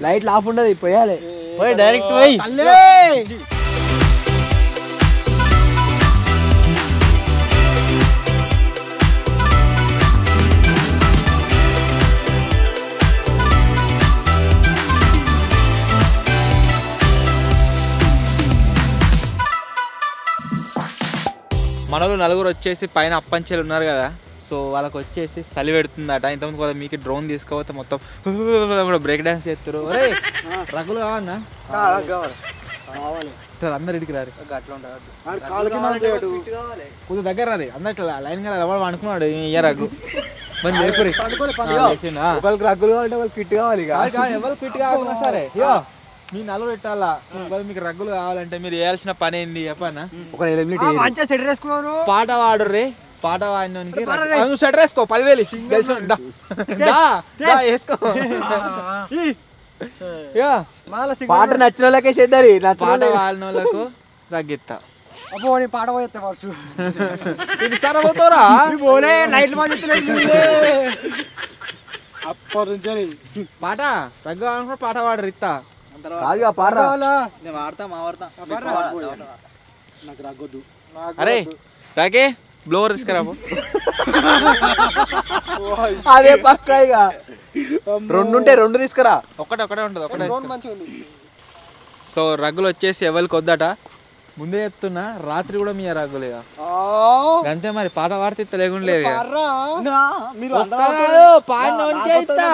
లైట్ ఆఫ్ ఉండదు పోయాలి పోయి డైరెక్ట్ పోయి. మనలో నలుగురు వచ్చేసి పైన అప్పంచెలు ఉన్నారు కదా, సో వాళ్ళకి వచ్చేసి చలి పెడుతుందట. ఇంతకుముందు కూడా మీకు డ్రోన్ తీసుకోకపోతే మొత్తం బ్రేక్ డాన్స్ చేస్తారు. రగులు కావన్నా అందరు ఇడికి రారు, కొంచెం దగ్గర రాదు అందరు ఇట్లా లైన్ గా ఎవరు అనుకున్నాడు ఇయ్య రగ్గు రగ్గులు కావాలంటే వాళ్ళు ఫిట్ కావాలి. ఎవరు ఫిట్ కావాలన్నా సరే మీ నలుగురు పెట్టాలా. మీకు రగ్గులు కావాలంటే మీరు చేయాల్సిన పని ఏంది చెప్పన్నా, పాట పాడు రే. పాట పాడినోనికి నువ్వు స్వెటర్ వేసుకో 10,000 వేసుకో. పాట నచ్చిన వాళ్ళకే చేద్దారి, పాట పాడిన వాళ్ళకు రగ్గిస్తా. పాట పోతారా లైట్లు అప్పటి నుంచి పాట తగ్గ అనుకో పాట పాడరు ఇస్తా కాదుగా పాడరా నేను వాడతా మా వాడతా నాకు రాగొద్దు అరే రాకే బ్లోవర్ తీసుకురాబో అదే పక్కా ఇక 2 ఉంటే 2 తీసుకురా. ఒకటే ఉంటుంది ఒకటే మంచిగా ఉంది. సో రగ్గులు వచ్చేసి ఎవరికి వద్దట ముందే చెప్తున్నా రాత్రి కూడా మీ రగ్గులు ఇక అంతే మరి పాట పాడితే ఇస్తా లేకుండా లేదు ఇక. మీరు పాడినోనికే ఇస్తా.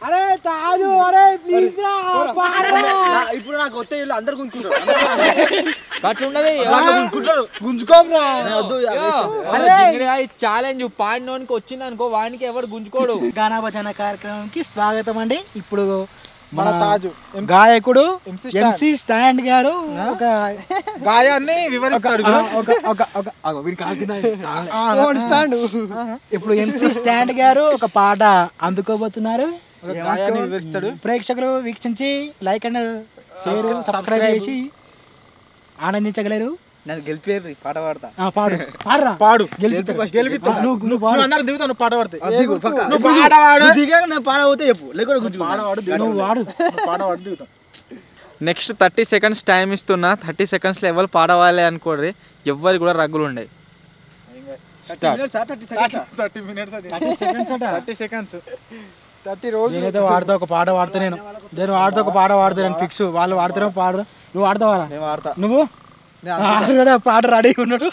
అరే తాజు అరే ప్లీజ్ రా ఇప్పుడు నాకు వస్తే వీళ్ళు అందరు గుంజుకుంటారు. అట్లున్నది గుంజుకోమరా ఛాలెంజ్ పాడినోనికి వచ్చింది అనుకో వానికి ఎవరు గుంజుకోడు. గానా భజన కార్యక్రమానికి స్వాగతం అండి. ఇప్పుడు మన తాజు గాయకుడు ఎంసీ స్టాండ్ గారు ఒక గాయాన్ని వివరిస్తాడు. స్టాండ్ ఇప్పుడు ఎంసీ స్టాండ్ గారు ఒక పాట అందుకోబోతున్నారు. ప్రేక్షకులు వీక్షించి లైక్ అండ్ షేర్ సబ్స్క్రైబ్ చేసి ఆనందించగలరు. నన్ను గెలిపేరు పాట పాడతా. పాడు పాడరా పాడు నువ్వు పాట పాడితే పాడబోతే చెప్పు లేకపోతే నువ్వు వాడు పాడవాడు దిగుతావు. నెక్స్ట్ 30 seconds టైం ఇస్తున్నా. 30 secondsలో ఎవరు పాడవాలి అనుకోండి. ఎవ్వరు కూడా రగ్గులు ఉండే 30 రోజులు నేనైతే వాడితే ఒక పాట వాడితే నేను వాడితే ఒక పాట వాడితే నేను ఫిక్స్. వాళ్ళు వాడితే పాడరు. నువ్వు వాడతావారా? నేను వాడతా. నువ్వు పాట రెడీ ఉన్నాడు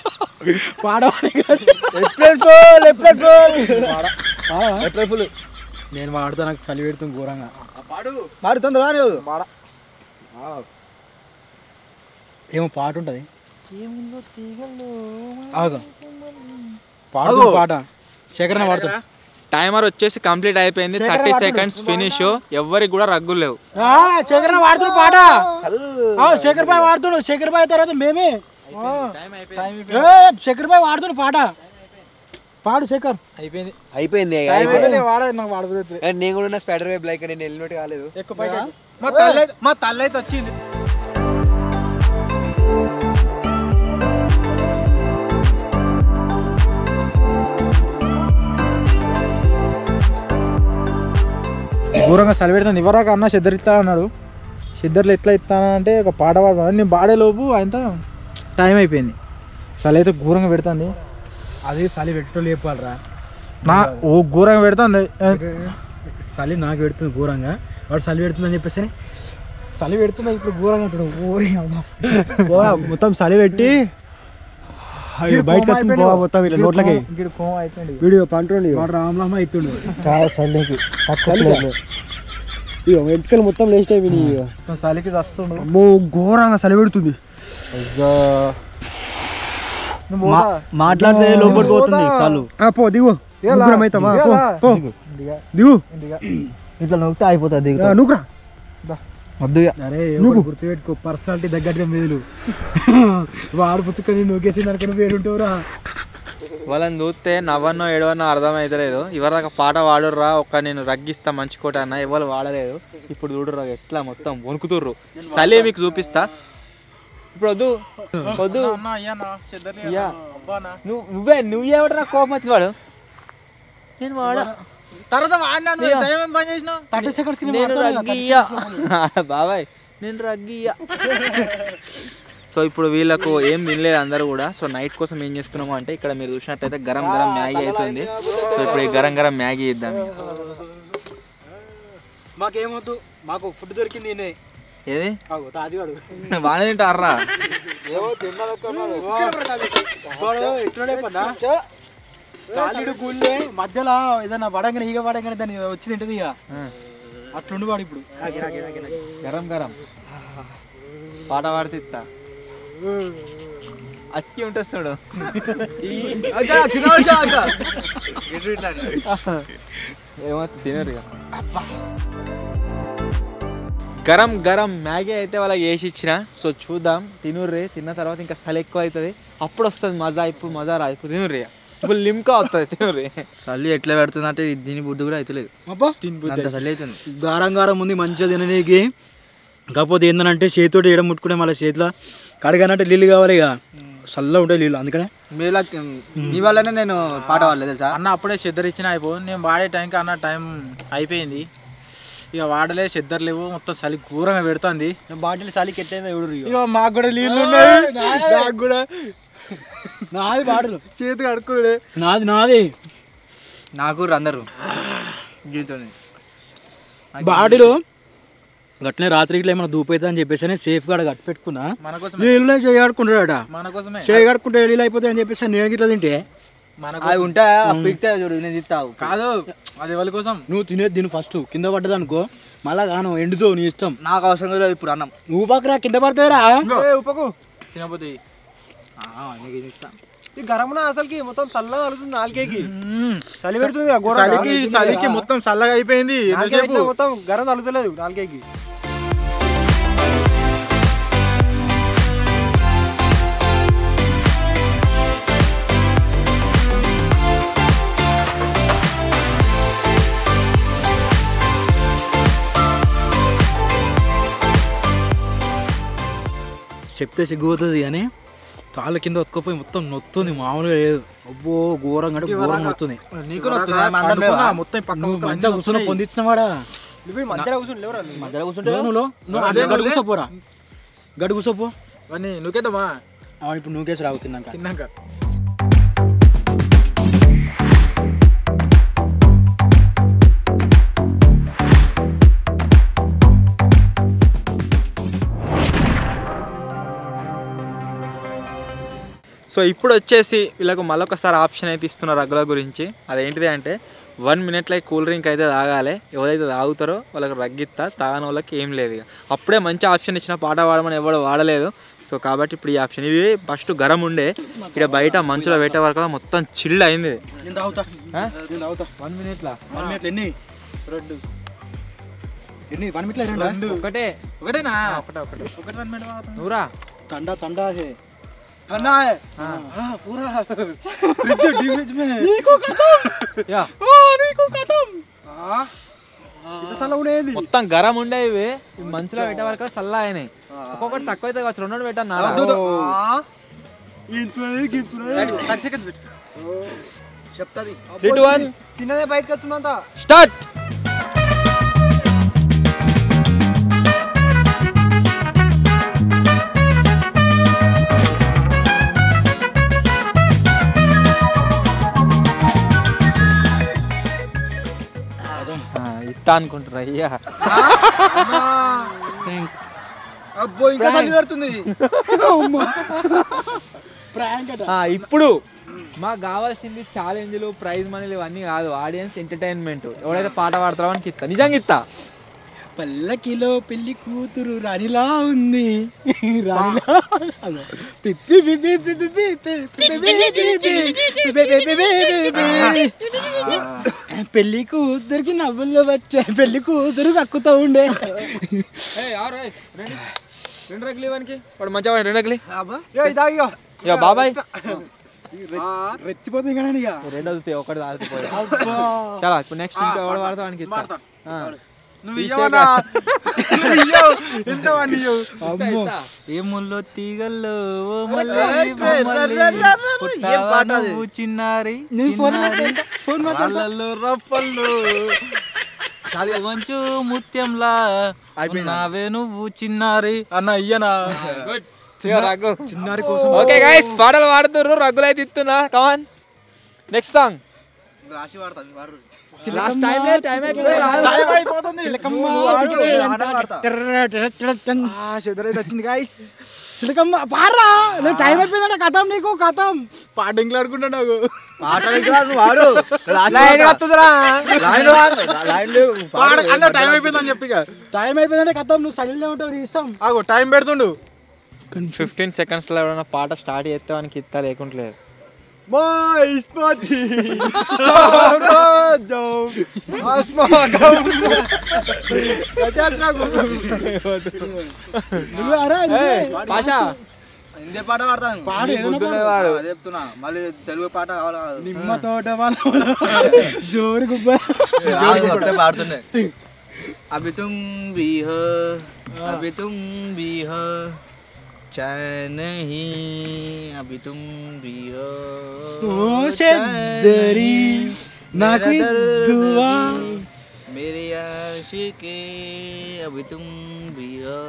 నేను వాడుతా. నాకు చలి పెడుతుంది ఘోరంగా. పాడుతుంది రా నువ్వు. ఏమో పాట ఉంటది పాడు పాట శేఖరణ వాడుతా. టైమర్ వచ్చేసి కంప్లీట్ అయిపోయింది. 30 seconds ఫినిష్. ఎవరికి కూడా రగ్గులు లేవు. శేఖరణ వాడుతుడు పాట. శేఖర్ భాయ్ వాడుతుడు. శేఖర్ భాయ్ తర్వాత మేమే శేఖర్ భాయ్ వాడుతుడు పాట. పాడు శేఖర్. అయిపోయింది వాడబోతుంది. నేను కూడా స్పైడర్ వెబ్ లైక్ నేను హెల్మెట్ కాలేదు. మా తల్లి అయితే వచ్చింది. దూరంగా చలి పెడుతుంది. ఇవ్వరాక అన్న సిద్ధర్ ఇస్తా అన్నాడు. సిద్ధర్లు ఎట్లా ఇస్తానంటే ఒక పాట పాడతాను. నేను పాడేలోపు ఆయన టైం అయిపోయింది. చలి అయితే ఘోరంగా పెడుతుంది. అది చలి పెట్టేటోళ్ళు చెప్పాలరా. నా ఓ ఘోరంగా పెడుతుంది చలి. నాకు పెడుతుంది ఘోరంగా. వాడు చలి పెడుతుందని చెప్పేసి చలి పెడుతుంది. ఇప్పుడు ఘోరంగా అంటాడు. మొత్తం చలి పెట్టి బయట మొత్తం ఇట్లా నోట్లకి వీడియో పంటుండి రామరామ అవుతుండు. సండేకి ఇక వెంటకలు మొత్తం లేస్ట్ అయిపోయినాయి. చలికి వస్తుండు. ఘోరంగా చలి పెడుతుంది. మాట్లాడితే లోపలికి పోతుంది. చాలు పో దిగు. దిగు ఇట్లా నొక్కితే అయిపోతుంది. దిగు నువ్వురా వద్దు. అరే గుర్తుపెట్టుకో పర్సనాలిటీ తగ్గట్టుగా మీదులు వాడు పుచ్చుకొని నూకేసిండు అనుకుని వేడుంటావురా. వాళ్ళని చూస్తే నవ్వన్నో ఏడవన్నో అర్థమవుతలేదు. ఎవరిదాకా పాట వాడుర్రా ఒక్క నేను రగ్గిస్తా మంచి కోట అన్న ఎవరు వాడలేదు. ఇప్పుడు చూడురా ఎట్లా మొత్తం వణుకుతుర్రు. చలి మీకు చూపిస్తా. ఇప్పుడు వద్దు వద్దు నువ్వేవడరా కోపం వచ్చి వాడు. నేను వాడా తర్వాత 30 seconds బాబాయ్ నేను రగ్గియ్యా. సో ఇప్పుడు వీళ్ళకు ఏం తినలేదు అందరూ కూడా. సో నైట్ కోసం ఏం చేస్తున్నాము అంటే ఇక్కడ మీరు చూసినట్టయితే గరం గరం మ్యాగీ అవుతుంది. సో ఇప్పుడు ఈ గరం గరం మ్యాగీ ఇద్దాం. మాకేమొద్దు, మాకు ఫుడ్ దొరికింది. ఏది బాగానే తింటారా? సాలిడ్ గుళ్ళే మధ్యలో ఏదైనా పడంగానే ఈగ పడంగానే దాన్ని వచ్చి తింటది. ఇక అట్లుండి వాడు ఇప్పుడు గరం గరం పాట పాడితే ఇస్తా. అచ్చి ఉంటుంది చూడు. ఏమో తినరు. గరం గరం మ్యాగీ అయితే వాళ్ళకి వేసి ఇచ్చిన. సో చూద్దాం. తినుర్రే. తిన్న తర్వాత ఇంకా చలి ఎక్కువ అవుతుంది. అప్పుడు వస్తుంది మజా. ఇప్పుడు మజా రా. ఇప్పుడు తినుర్రే. ఇప్పుడు లిమ్కా వస్తుంది. తినుర్రే. చలి ఎట్లా పెడుతుంది అంటే దీని బుద్ధి కూడా అవుతలేదు. అంత చలి అవుతుంది. గారం గారం ఉంది మంచిగా తినడానికి. కాకపోతే ఏంటంటే చేతితోటి ఏడ ముట్టుకుంటే మళ్ళీ చేతిలో కడగానంటే నీళ్ళు కావాలి. ఇక చల్లగా ఉంటాయి నీళ్ళు అందుకనే మీలా మీ వల్లనే నేను పాట పాడలేదు తెలుసా. అన్న అప్పుడే చెద్దరు ఇచ్చిన అయిపో నేను వాడే టైంకి అన్న టైం అయిపోయింది ఇక వాడలే చెద్దరు లేవు మొత్తం చలి ఘోరంగా పెడుతుంది బాటిల్ చలికి ఎట్లయిందో ఎవడు ఇక మాకు కూడా నీళ్ళు ఉన్నాయి నాకు కూడా నాది బాటలు చేతి కడుక్కునే నాది నాకు అందరు గీతోని బాడీలో గట్లనే రాత్రికి ఇట్లా ఏమైనా దూపైతే అని చెప్పేసి సేఫ్ గా కట్టి పెట్టుకున్నా మన కోసం నీళ్ళు చేయగడుకుంటాడట మన కోసమే చేయగడుకుంటే నీళ్ళు అయిపోతాయి అని చెప్పేసి నేను ఇట్లా తింటే మన అవి ఉంటాయా పిక్తే చూడు నేను తిత్తావు. కాదు అది ఎవరి కోసం నువ్వు తినేది తిను ఫస్ట్ కింద పడ్డది అనుకో మళ్ళా గాను ఎండుతో నీ ఇష్టం నాకు అవసరం లేదు ఇప్పుడు అన్నం. నువ్వు పక్కరా కింద పడతాయిరా ఉపకు తినపోతే ఈ గరమున అసలుకి మొత్తం చల్లగా కలుగుతుంది నాలుకేకి చలి పెడుతుంది చలికి మొత్తం చల్లగా అయిపోయింది ఎంతసేపు మొత్తం గరం తలుగుతలేదు నాలుకేకి. చెప్తే సిగ్గుపోతుంది కానీ కాళ్ళ కింద ఒక్కపోయి మొత్తం నొత్తుంది మామూలుగా లేదు అబ్బో ఘోరంగా అంటే ఘోరంగా నొత్తుంది నీకు నొత్తుందా? మా అందరం లేవా? మొత్తం పక్క నువ్వు మంచిగా కూర్చొని పొందించినవాడా నువ్వు మధ్యలో కూర్చుని లేవురా నువ్వు? మధ్యలో కూర్చుంటే గడు కూర్చోపోరా గడు కూర్చోపో అవన్నీ నువ్వుకేద్దామా ఇప్పుడు నువ్వు కేసు రావు తిన్నాక తిన్నాక సో ఇప్పుడు వచ్చేసి వీళ్ళకు మళ్ళొకసారి ఆప్షన్ అయితే ఇస్తున్నారు రగ్గుల గురించి. అదేంటిది అంటే 1 minute కూల్ డ్రింక్ అయితే తాగాలి. ఎవరైతే తాగుతారో వాళ్ళకి రగ్గిస్తా, తాగని వాళ్ళకి ఏం లేదు. ఇక అప్పుడే మంచి ఆప్షన్ ఇచ్చిన పాట పాడమని ఎవరు వాడలేదు. సో కాబట్టి ఇప్పుడు ఈ ఆప్షన్ ఇది ఫస్ట్ గరం ఉండే ఇక్కడ బయట మంచులో పెట్టే వరకు మొత్తం చిల్డ్ అయింది. నేను తాగుతా 1 minute 1 minute ఎన్ని 2 ఎన్ని 1 minute 2 ఒకటేనా ఒకటి 1 minute నువ్వురా ठंडा ठंडा है ठंडा है पूरा फ्रिज डीप फ्रिज में या ఇంత చల్లగా ఉండేది. మొత్తం గరం ఉండే ఇవి మంచులో పెట్టే వరకు చల్ల అయినాయి. ఒక్కొక్కటి తక్కువ అయితే కావచ్చు 2 పెట్టాను. చెప్తాది 3 2 1 తిన్నదే బయటకు వస్తుందంతా. స్టార్ట్. ఇస్తా అనుకుంటారా అయ్యా అబ్బో ఇంకా చలి పెడుతుంది. ఇప్పుడు మాకు కావాల్సింది ఛాలెంజ్లు, ప్రైజ్ మనీలు ఇవన్నీ కాదు, ఆడియన్స్ ఎంటర్టైన్మెంట్. ఎవడైతే పాట పాడతారో అని ఇస్తా, నిజంగా ఇస్తా. పల్లకిలో పెళ్లి కూతురు రాణిలా ఉంది పెళ్లి కూతురికి నవ్వుల్లో వచ్చే పెళ్లి కూతురు కక్కుతూ ఉండే. 2 రగ్గులు ఇవ్వడానికి వాడు మంచిగా 2 రగ్గులు ఇక బాబాయ్ రెచ్చిపోతుంది కానీ ఇక 2 వదులుతాయి, ఒకటి తాగుతాయి. చాలా ఇప్పుడు నెక్స్ట్ ఇంకా ఎవడు వాడతావు వానికి ఇస్తా. ఏముల్లో తీగల్లో చిన్నారి రప్పల్లో మంచు ముత్యంలా అయిపోయినావే నువ్వు చిన్నారి అన్న ఇయ్యనా చిన్నారి కోసం. ఓకే గైస్, పాటలు పాడుతుర్రు, రగ్గులు అయితే ఇస్తున్నా. కమాన్ నెక్స్ట్ సాంగ్. రాసి వాడతాను వాడు వచ్చింది గాయస్. చిలకమ్మ పాడరా, నువ్వు టైం అయిపోయిందంటే కథం నీకు కథం పాట ఇంట్లాడుకుంటా నాకు టైం అయిపోయిందని చెప్పి టైం అయిపోయిందంటే కథం నువ్వు సైలెంట్ ఉంటావు నీ ఇష్టం. ఆగో టైం పెడుతుండు. 15 seconds లో ఎవరైనా పాట స్టార్ట్ చేస్తే వానికి ఇస్తా, లేకుంటలేదు. హిందీ పాట పాడతాను. చెప్తున్నా మళ్ళీ తెలుగు పాట కావాలా? నిమ్మ తోట జోరు గుబ్బ పాడుతుండే. అభి తుమ్ భీ హో, అభి తుమ్ భీ హో, चैन नहीं अभी तुम भी हो చెద్దరి నాకు దువా मेरे आशिके अभी तुम भी हो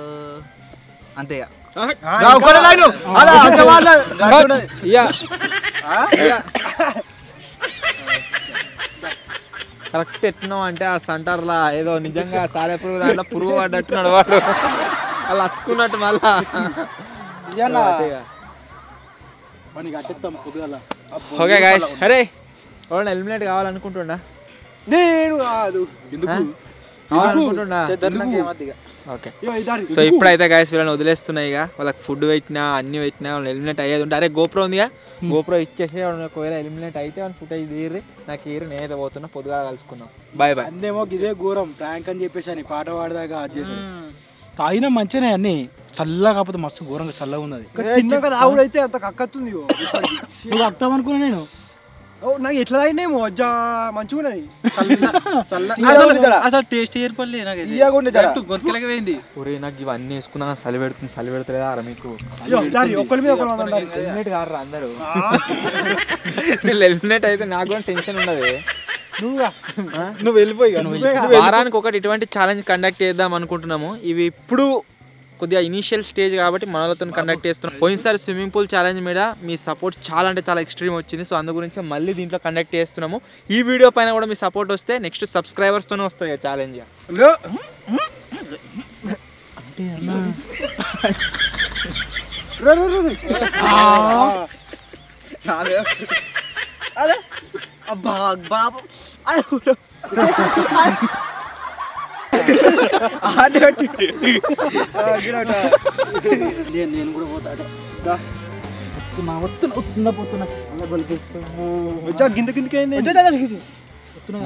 అంతే కరెక్ట్ ఎట్టినావు అంటే ఆ సెంటర్లా ఏదో నిజంగా సారే పురుగు దాంట్లో పురుగు పడ్డట్టున్నాడు వాడు వాళ్ళు అతుకున్నట్టు మళ్ళా ఓకే గాయస్ అరే ఎవరైనా ఎలిమినేట్ కావాలనుకుంటుండా నేను కాదు కావాలనుకుంటుండా ఓకే సో ఇప్పుడైతే గాయస్ వీళ్ళని వదిలేస్తున్నాయి ఇక వాళ్ళకి ఫుడ్ పెట్టినా అన్ని పెట్టినా వాళ్ళని ఎలిమినేట్ అయ్యేది ఉంటే అరే గోప్రో ఉందిగా గోప్రో ఇచ్చేసి ఒకవేళ ఎలిమినేట్ అయితే వాళ్ళని ఫుటేజ్ తీరి నాకు తీరి నేనైతే పోతున్నా పొద్దుగా కలుసుకుందాం బాయ్ బాయ్ అందేమో ఇదే ఘోరం ప్రాంక్ అని చెప్పేసి అని పాట పాడదాకా అది చేసాడు తాగినా మంచిగానే అన్ని చల్లగా కాకపోతే మస్తు ఘోరంగా చల్లగా ఉంది అది తిన్నాక తాగుడైతే అంత కక్కత్తుంది నువ్వు అర్థం అనుకున్నా నేను నాకు ఎట్లా తాగినేమో అజ్జా మంచిగా ఉన్నది అసలు టేస్ట్ ఏర్పడలే నాకు గొంతులకి పోయింది ఒరే నాకు ఇవన్నీ వేసుకున్నా చలి పెడుతుంది చలి పెడతలేదా అరా మీకు ఒక్కరి మీద ఎలిమినేట్ కారు అందరూ ఎలిమినేట్ అయితే నాకు కూడా టెన్షన్ ఉండదు నువ్వు వెళ్ళిపోయి వారానికి ఒకటి ఇటువంటి ఛాలెంజ్ కండక్ట్ చేద్దాం అనుకుంటున్నాము ఇవి ఇప్పుడు కొద్దిగా ఇనీషియల్ స్టేజ్ కాబట్టి మనలతో కండక్ట్ చేస్తున్నాం పోయినసారి స్విమ్మింగ్ పూల్ ఛాలెంజ్ మీద మీ సపోర్ట్ చాలా అంటే చాలా ఎక్స్ట్రీమ్ వచ్చింది సో అందు గురించి మళ్ళీ దీంట్లో కండక్ట్ చేస్తున్నాము ఈ వీడియో పైన కూడా మీ సపోర్ట్ వస్తే నెక్స్ట్ సబ్స్క్రైబర్స్తోనే వస్తుంది ఛాలెంజ్ నేను కూడా పోతాడే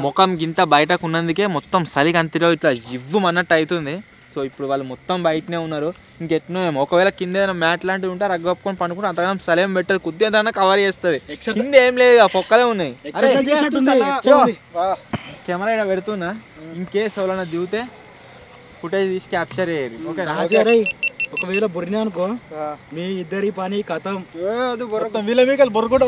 ముఖం గింత బయటకు ఉన్నందుకే మొత్తం చలికి అంతలో ఇట్లా ఇవ్వమన్నట్టు అవుతుంది సో ఇప్పుడు వాళ్ళు మొత్తం బయటనే ఉన్నారు ఇంకెట్నో ఏమో ఒకవేళ కింద ఏదైనా మ్యాట్ లాంటివి ఉంటే రగ్గ కప్పుకొని పండుకుంటే అంతగానం సలేం పెట్టదు కొద్దిగా దాన్ని కవర్ చేస్తుంది కింద ఏం లేదు ఆ పొక్కలే ఉన్నాయి కెమెరా ఇక్కడ పెడుతున్నా ఇన్కేస్ ఎవరైనా దిగితే ఫుటేజ్ తీసి క్యాప్చర్ చేయాలి ఓకే ఒకవేళ బొరినా అనుకో మీ ఇద్దరి పని కథం వీళ్ళ మీకు బొరకుండా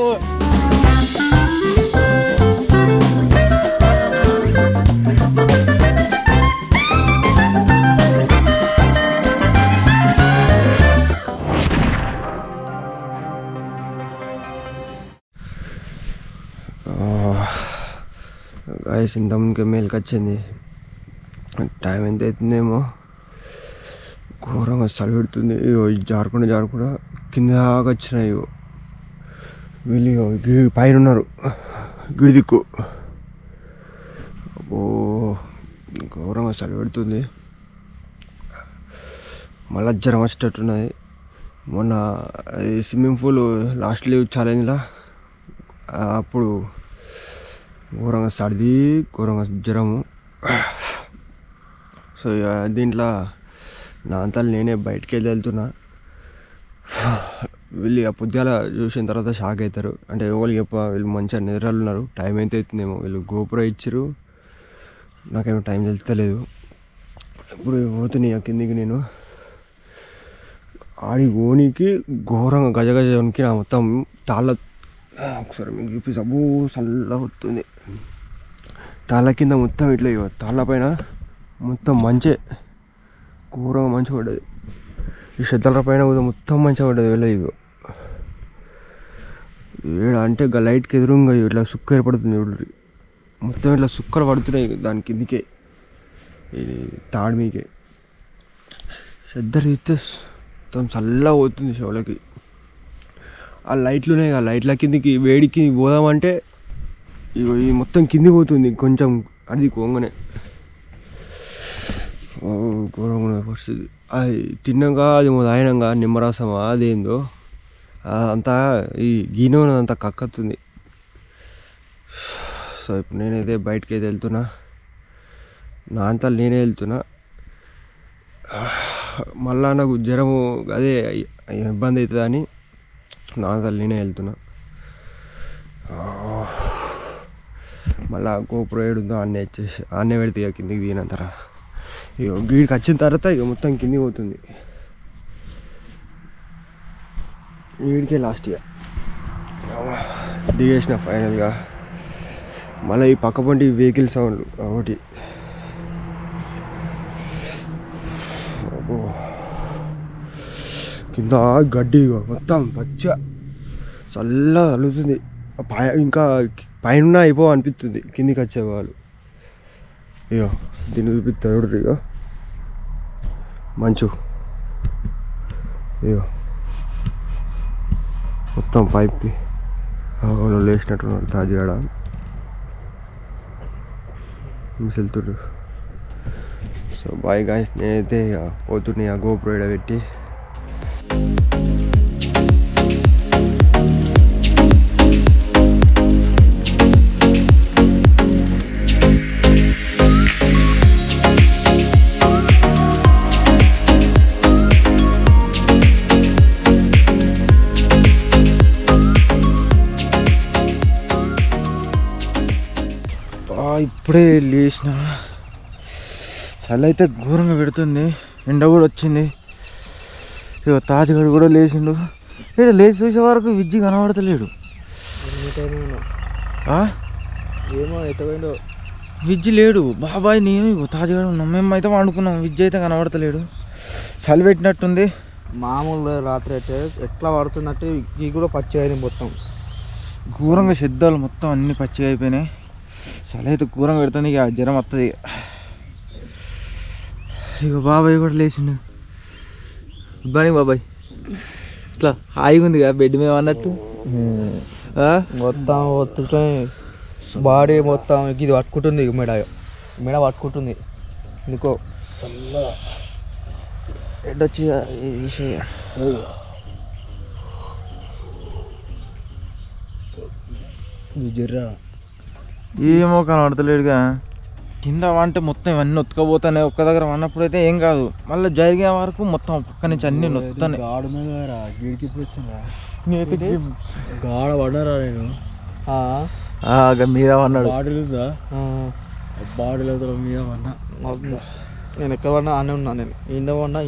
గాయస్ ఇంతమందికి మేలుకి వచ్చింది టైం ఎంత అవుతుందేమో ఘోరంగా చలి పెడుతుంది జారకుండా కింద దాకా వచ్చినాయి వీళ్ళు పైన ఉన్నారు గిడిదిక్కు ఓ ఘోరంగా చలి పెడుతుంది మళ్ళీ జ్వరం వచ్చేటట్టున్నది మొన్న అది స్విమ్మింగ్ పూల్ లాస్ట్ లీవ్ ఛాలెంజ్లా అప్పుడు ఘోరంగా సర్ది ఘోరంగా జ్వరము సో దీంట్లో నా అంతా నేనే బయటికి వెళ్తున్నా వీళ్ళు ఆ పొద్దుగాల చూసిన తర్వాత షాక్ అవుతారు అంటే ఎవరికి చెప్ప వీళ్ళు మంచిగా నిద్రలు ఉన్నారు టైం ఎంత అవుతుందేమో వీళ్ళు గోపురం ఇచ్చారు నాకేమో టైం తెలుస్తలేదు ఇప్పుడు పోతున్నాయి కిందికి నేను ఆడి ఓనికి ఘోరంగా గజ వనికి నా మొత్తం తాళ్ళ ఒకసారి మీకు చూపిస్తా అబ్బో చల్లగా వస్తుంది తాళ్ళ కింద మొత్తం ఇట్లా తాళ్ళ పైన మొత్తం మంచే ఘోరంగా మంచి పడ్డది ఈ శ్రద్ధల పైన కూడా మొత్తం మంచిగా పడ్డది వెళ్ళ ఏడ అంటే లైట్కి ఎదురుగా ఇట్లా సుక్క ఏర్పడుతుంది చూడండి మొత్తం ఇట్లా సుక్కలు పడుతున్నాయి దాని కిందికే ఇది తాడు మీకే శ్రద్ధ తీస్తే మొత్తం చల్లగా పోతుంది చెవులకి ఆ లైట్లు ఉన్నాయి ఆ లైట్ల కిందికి వేడికి పోదామంటే ఇది మొత్తం కిందికి పోతుంది కొంచెం అది కోంగనే ఘోరంగా పరిస్థితి అది తిన్నాక అది తాగినాక నిమ్మరసమా అదేందో అదంతా ఈ గీనె అంతా కక్కుతుంది సో ఇప్పుడు నేనైతే బయటకి అయితే వెళ్తున్నా నా అంతా నేనే వెళ్తున్నా మళ్ళా నాకు జ్వరము అదే ఇబ్బంది అవుతుందని నా అంతా నేనే వెళ్తున్నా మళ్ళీ గోపురం ఏడుందో అన్నీ వచ్చేసి అన్నీ పెడితే ఇక కిందికి దిగినంతరా ఇక గీడికి వచ్చిన తర్వాత ఇక మొత్తం కిందికి పోతుంది వీడికే లాస్ట్ ఇయర్ దిగేసిన ఫైనల్గా. మళ్ళీ ఈ పక్క పంటి వెహికల్ సౌండ్ ఒకటి. కింద గడ్డి మొత్తం పచ్చ చల్లగా తగులుతుంది. ఇంకా పైన అయిపో అనిపిస్తుంది కిందికి వచ్చేవాళ్ళు. ఇగో దీన్ని చూపిస్తాడు ఇక మంచు. ఇగో మొత్తం పైప్కి లేచినట్టున్నాడు తాజాడ మిసులుతుడు. సో బాయ్ గాయ్స్, నేనైతే పోతున్నాయి ఆ గోప్రో ఈడ పెట్టి. ఇప్పుడే లేచిన చలి అయితే ఘోరంగా పెడుతుంది, ఎండ కూడా వచ్చింది. ఇక తాజ్గఢ్ కూడా లేచిండు. ఇక్కడ లేచి చూసే వరకు విజ్జి కనబడతలేడు. ఏమో ఎట్టపోయిందో విజ్జి లేడు. బాబాయ్ నేను ఇగో తాజ్గఢ్ ఉన్నాం, మేము అయితే వండుకున్నాం. విజ్జి అయితే కనబడతలేడు. చలి పెట్టినట్టుంది. మామూలు రాత్రి అయితే ఎట్లా పడుతున్నట్టు ఇవి కూడా పచ్చి అయినాయి మొత్తం. ఘోరంగా శబ్దాలు మొత్తం అన్ని పచ్చిగా అయిపోయినాయి. చలి అయితే ఘోరంగా పెడుతుంది. ఇక జ్వరం వస్తుంది. ఇక బాబాయ్ కూడా లేచిండు. గుడ్ మార్నింగ్ బాబాయ్. ఇట్లా హాయిగా ఉంది కదా బెడ్ మీద అన్నట్టు. మొత్తం ఒత్తుటే బాడీ మొత్తం ఇది పట్టుకుంటుంది. మెడ పట్టుకుంటుంది. ఎందుకో ఎడ్డొచ్చి జర్రా ఏమో కనబడతలేడుగా. కింద వంటే మొత్తం ఇవన్నీ ఒత్తుకపోతాయి. ఒక్క దగ్గర వన్నప్పుడు అయితే ఏం కాదు, మళ్ళీ జరిగే వరకు మొత్తం పక్క నుంచి అన్ని నొత్తాయి. గాడ పడ్డారా నేను మీద అన్నాడు. బాడీలో మీద పడ్డా. నేను ఎక్కడ పడినా ఆనే ఉన్నా. నేను ఇండ ఉన్నా.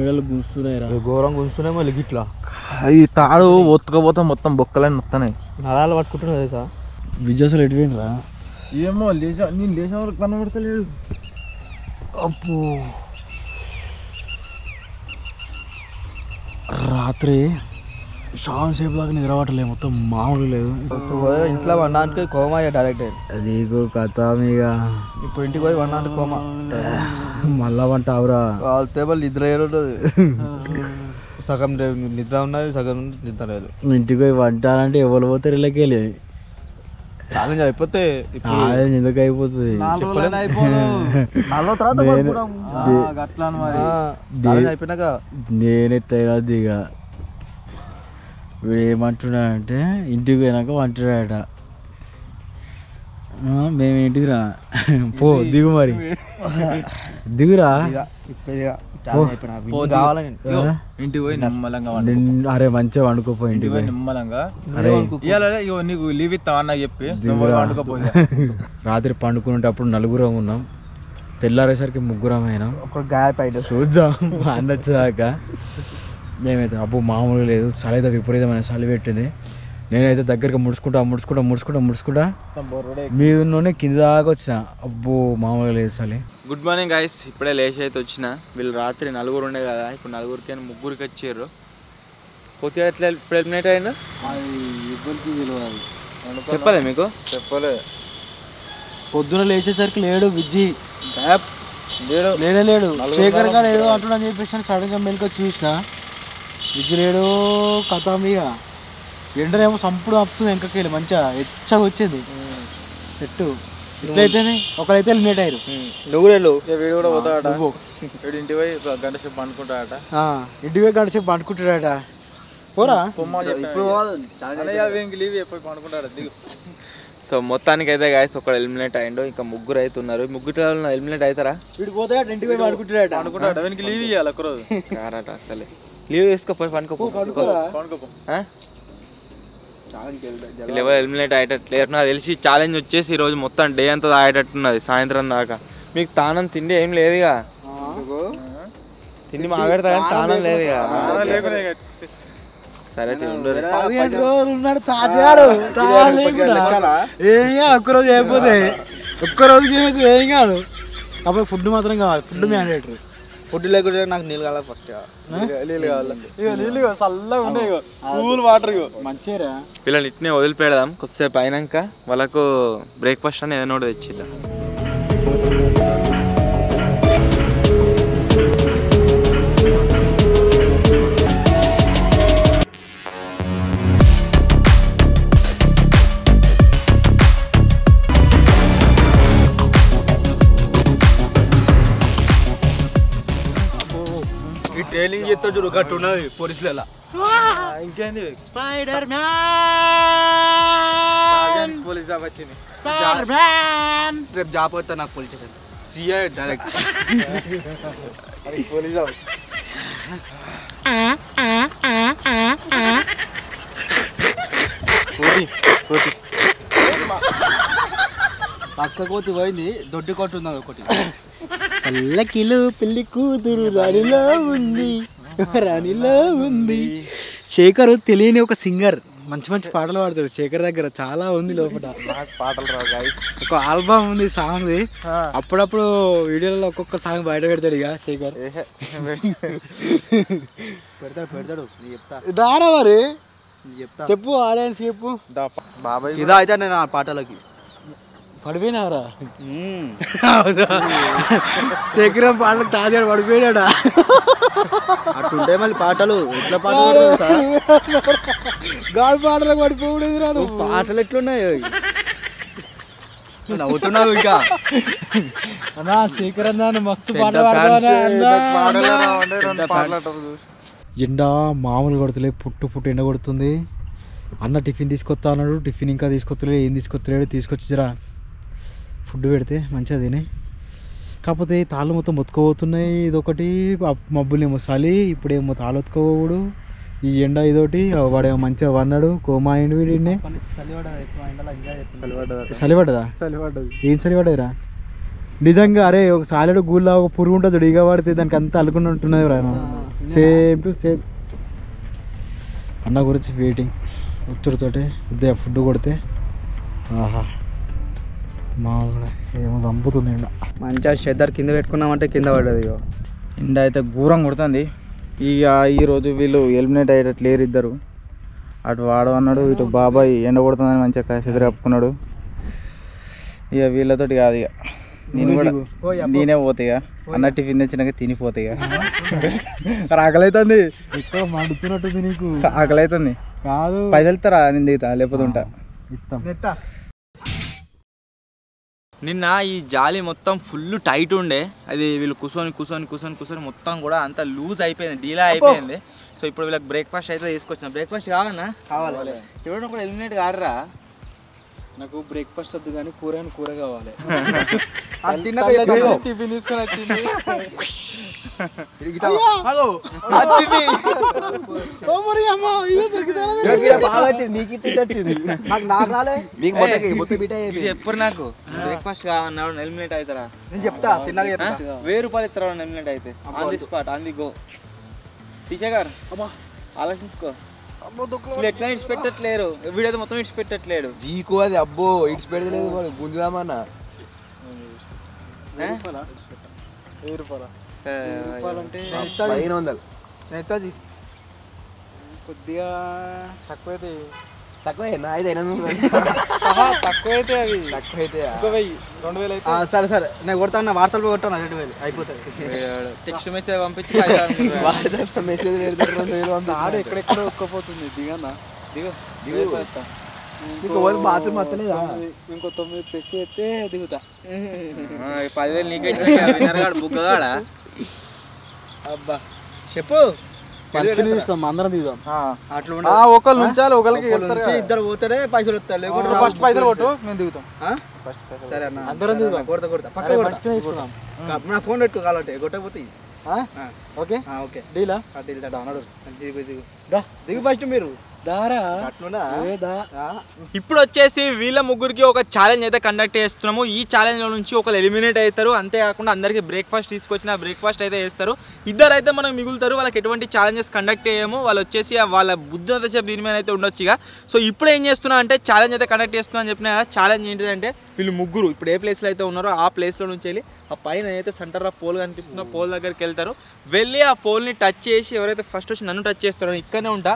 మెడలు గుంస్తున్నాయి, ఘోరం గుంస్తున్నాయి. మళ్ళీ గిట్లా ఈ తాడు ఒత్తుకపోతే మొత్తం బొక్కలని నొత్తాయి. నరాలు పట్టుకుంటున్నా తెలుసా. విజయ్ అసలు ఎటుపోయినరా ఏమో నేను లేచే వరకు కనబడతలేడు. అప్పు రాత్రి చాలా సేపు దాకా నిద్రపట్టలేదు, మొత్తం మామూలు లేదు. ఇంట్లో వండడానికి కోమా డైరెక్ట్ నీకు కథ ఇక ఇప్పుడు ఇంటికి పోయి వండడానికి కోమా. మళ్ళా వంట అవరా వాళ్ళతో వాళ్ళు నిద్ర ఉంటుంది. సగం నిద్ర ఉన్నది, సగం నిద్ర లేదు. ఇంటికి పోయి వంట అంటే ఎవరు పోతారు ఇళ్ళకి వెళ్ళి. ఛాలెంజ్ అయిపోతే ఎందుకు అయిపోతుంది అయిపోయినాక నేనెట్టయినా దిగా. వీడు ఏమంటున్నాడంటే ఇంటికి పోయినాక వంటాడట. మేము ఇంటికి పో దిగు, మరి దిగురా. ఇంటికి పోయి నిమ్మలంగా అరే మంచిగా వండుకోపోయి ఇంటికి పోయి నిమ్మలంగా. నీకు లీవ్ ఇస్తావా అన్న చెప్పి వండుకోపోయి. రాత్రి పండుకునేటప్పుడు నలుగురం ఉన్నాం, తెల్లారేసరికి ముగ్గురం అయినాం. ఒక గ్యాప్ అయితే చూద్దాం అందొచ్చేదాకా. మేమైతే అబ్బో మామూలుగా లేదు, చలి అయితే విపరీతమైన చలి పెట్టింది. నేనైతే దగ్గరగా ముడుచుకుంటా మీదనే కింద దాకా వచ్చిన. అబ్బో మామూలుగా లేదు చలి. గుడ్ మార్నింగ్ గైస్, ఇప్పుడే లేచి అయితే వచ్చిన. వీళ్ళు రాత్రి నలుగురు ఉండే కదా, ఇప్పుడు నలుగురికి ముగ్గురికి వచ్చారు. కొద్దిగా ఎట్లా ఇప్పుడు ఎలిమినేట్ అయినా చెప్పలే మీకు? చెప్పలే. పొద్దున లేచేసరికి లేడు విజ్జి, లేడు శేఖర్ గారు ఏదో అంటున్నా చెప్పేసి సడన్గా మెల్క చూసిన విజ్జి లేడు. కథ మీద ఎండనేమో సంపుడు ఆపుతుంది, వెనకకెళ్ళి మంచిగా ఎచ్చగా వచ్చేది సెట్. ఇట్లయితేనే ఒకరైతే ఎలిమినేట్ అయ్యారు. వీడు కూడా పోతాడట. వీడు ఇంటికి పోయి గంట సేపు పండుకుంటాడట. ఇంటికి పోయి గంట సేపు పండుకుంటాడట. పోరా ఇప్పుడు లీవ్ అయిపోయి పండుకుంటాడు. దిగు. సో మొత్తానికి అయితే గాయస్ ఒకడు ఎలిమినేట్ అయ్యిండు, ఇంకా ముగ్గురు అయితే ఉన్నారు. ముగ్గురు ఎలిమినేట్ అవుతారా? వీడు పోతాడు ఇంటికి పోయి పండుకుంటాడు. వీనికి లీవ్ ఇవ్వాలి ఒకరోజు. కారట అసలే లీవ్ వేసుకోపోయి పండుకోపో. ఎవరు ఎలిమినేట్ అయ్యేటట్లేరు నాకు తెలిసి. ఛాలెంజ్ వచ్చేసి ఈరోజు మొత్తం డే అంతా తాగేటట్టున్నది, సాయంత్రం దాకా. మీకు తానం తిండి ఏం లేదుగా, తిండి మాట్లాడతా కానీ తానం లేదుగా. సరే ఉండు ఉన్నాడు తాజాడు ఏం కాదు ఒక్కరోజు అయిపోతే ఒక్కరోజుకి ఏమైతే ఏం కాదు కాబట్టి ఫుడ్ మాత్రం కావాలి ఫుడ్ మ్యాండేటరీ ఫుడ్ లేకుంటే నాకు నీళ్ళు కావాలి ఫస్ట్ నీళ్ళు కావాలి నీళ్ళు చల్లగా ఉన్నాయి కూల్ వాటర్ మంచిగా వీళ్ళని ఇట్నే వదిలిపెడదాం కొద్దిసేపు అయినాక వాళ్ళకు బ్రేక్ఫాస్ట్ అని ఏదైనా ఒకటి తెచ్చిద్దాం. ఈ ట్రైనింగ్ చేస్తా చూడు గట్టు ఉన్నది పోలీసులలో ఇంకేంది స్పైడర్ పోలీస్ జాబ్ వచ్చింది. రేపు జాబ్ వస్తా నాకు police station CI direct police job పక్క కోతి పోయింది దొడ్డి కొట్టు ఉన్నది ఒకటి పల్లకిలో పెళ్లి కూతురు రాణిలో ఉంది రాణిలో ఉంది. శేఖర్ తెలియని ఒక సింగర్ మంచి మంచి పాటలు పాడతాడు. శేఖర్ దగ్గర చాలా ఉంది లోపల. పాటలు రావు గాయస్. ఒక ఆల్బమ్ ఉంది సాంగ్ అప్పుడప్పుడు వీడియోలో ఒక్కొక్క సాంగ్ బయట పెడతాడు ఇక శేఖర్. పెడతాడు నీ చెప్తా దారా మరి చెప్తా చెప్పు ఆడియన్స్ చెప్పు. బాబాయ్ ఇదా అయితే నేను ఆ పాటలకి పడిపోయినావరా శేఖరం పాటలకు తాజా పడిపోయాడా అట్టుంటే మళ్ళీ పాటలు ఎట్లా పాటలు గాలి పాటలకు పడిపోలేదు పాటలు ఎట్లున్నాయి నవ్వుతున్నావు ఇంకా అన్నా శేఖర్ అన్నా మస్తు పాట పాడతావా. ఎండ మామూలు కొడతలే పుట్టు ఎండ కొడుతుంది. అన్న టిఫిన్ తీసుకొస్తా అన్నాడు. టిఫిన్ ఇంకా తీసుకొస్తలేడు. ఏం తీసుకొస్తలేడు తీసుకొచ్చిరా ఫుడ్ పెడితే మంచిగా తిని. కాకపోతే తాళ్ళు మొత్తం మొత్తుకోబోతున్నాయి. ఇదొకటి మబ్బులేమో చలి ఇప్పుడేమో తాళ్ళు ఒత్తుకోబోడు. ఈ ఎండ ఇదోటి వాడేమో మంచిగా వన్నాడు కోమా అయిండు వీడిని. చలి పడ్డదా ఏం చలి పడ్డదిరా నిజంగా. అరే ఒక సాలెడు గూళ్ళ ఒక పురుగు ఉంటుంది చూడు ఇక పడితే దానికి అంతా అల్లుకుండా ఉంటున్నది రా. సేమ్ టు సేమ్ అన్న గురించి వెయిటింగ్ ఉత్తరుతోటి ఉదయం ఫుడ్ కొడితే ఆహా మా ఏమో చంపుతుంది ఎండ. మంచిగా షెద్దర్ కింద పెట్టుకున్నామంటే కింద పడ్డది. ఎండ అయితే ఘోరం కొడుతుంది. ఇక ఈరోజు వీళ్ళు ఎలిమినేట్ అయ్యేటట్లు లేరు ఇద్దరు. అటు వాడు అన్నాడు ఇటు బాబాయ్ ఎండ కొడుతుందని మంచిగా చెదర కప్పుకున్నాడు. ఇక వీళ్ళతోటి కాదు ఇక నేను కూడా నేనే పోతా ఇక అన్న టిఫిన్ తెచ్చినాక తినిపోతా ఇక. ఆకలి అవుతుంది ఎక్కువ మండుతున్నట్టుంది నీకు. ఆకలి అవుతుంది కాదు పైసలు ఇస్తారా నేను దిగుతా లేకపోతే ఉంటా. ఇస్తాం. నిన్న ఈ జాలి మొత్తం ఫుల్ టైట్ ఉండే. అది వీళ్ళు కూర్చొని మొత్తం కూడా అంతా లూజ్ అయిపోయింది డీలా అయిపోయింది. సో ఇప్పుడు వీళ్ళకి బ్రేక్ఫాస్ట్ అయితే తీసుకొచ్చిన. బ్రేక్ఫాస్ట్ కావాలన్నా కావాలి చూడండి కూడా ఎలిమినేట్ కాదురా. నాకు బ్రేక్ఫాస్ట్ వద్దు కానీ కూర కావాలి. టిఫిన్ తీసుకొని వచ్చింది. చెప్పరు నాకు బ్రేక్ఫాస్ట్ కావన్నాడు ఎలిమినేట్ అవుతారా. నేను చెప్తా తిన్నాక ₹1000 ఇస్తారా ఎలిమినేట్ అయితే on the spot on the go. Teacher గారు ఆలోచించుకో. ఎట్లా ఇడిచి పెట్టట్లేరు వీడియో మొత్తం ఇడిచి పెట్టట్లేడు. జీకు అది అబ్బో ఇడిచి పెడతలేదు వాడు గుంజుదామన్నా. అంటే 1500 కొద్దిగా తక్కువైతే తక్కువేనా 500 తక్కువైతే అవి తక్కువైతే 2000 అయితే సరే సరే నేను కొడతాను వాట్సాప్ లో కొట్టాను 2000 అయిపోతుంది. టెక్స్ట్ మెసేజ్ పంపించి వాట్సాప్ మెసేజ్ పెడతారు 2000 ఆడ ఎక్కడెక్కడ ఒక్కపోతుంది దిగన్నా దిగు బాత్రూమ్ వస్తలేదా ఇంకో 9 ప్రెస్ అయితే దిగుతా. 10,000 నీకైతే బుగ్గగాడా. అబ్బా చెప్పు తీసుకోం అందరం దిగుదాం. అట్లా ఒకళ్ళు ఉంచాలి ఒకరికి ఇద్దరు పోతాడే పైసలు వస్తాయి లేకుంటే ఫస్ట్ పైసలు కొట్టు మేము దిగుతాం. సరే అన్న అందరం దిగుదాం. కొడతా పక్క కొడతా. నా ఫోన్ పెట్టు కావాలంటే కొట్టకపోతే ఓకే ఓకే డీలా దిగు ఫస్ట్ మీరు ఇప్పుడు వచ్చేసి వీళ్ళ ముగ్గురికి ఒక ఛాలెంజ్ అయితే కండక్ట్ చేస్తున్నాము. ఈ ఛాలెంజ్ లో నుంచి ఒకరు ఎలిమినేట్ అవుతారు. అంతేకాకుండా అందరికి బ్రేక్ఫాస్ట్ తీసుకొచ్చిన బ్రేక్ఫాస్ట్ అయితే చేస్తారు. ఇద్దరు అయితే మనకు మిగులుతారు. వాళ్ళకి ఎటువంటి ఛాలెంజెస్ కండక్ట్ చేయము. వాళ్ళు వచ్చేసి వాళ్ళ బుద్ధినంత సేపు దీని మీద అయితే ఉండొచ్చు. ఇక సో ఇప్పుడు ఏం చేస్తున్నా అంటే ఛాలెంజ్ అయితే కండక్ట్ చేస్తున్నా అని చెప్పిన. ఛాలెంజ్ ఏంటిదంటే వీళ్ళు ముగ్గురు ఇప్పుడు ఏ ప్లేస్లో అయితే ఉన్నారో ఆ ప్లేస్లో నుంచి వెళ్ళి ఆ పైన అయితే సెంటర్ ఆఫ్ పోల్ కనిపిస్తుందో పోల్ దగ్గరికి వెళ్తారు. వెళ్ళి ఆ పోల్ని టచ్ చేసి ఎవరైతే ఫస్ట్ వచ్చి నన్ను టచ్ చేస్తారో ఇక్కడనే ఉంటా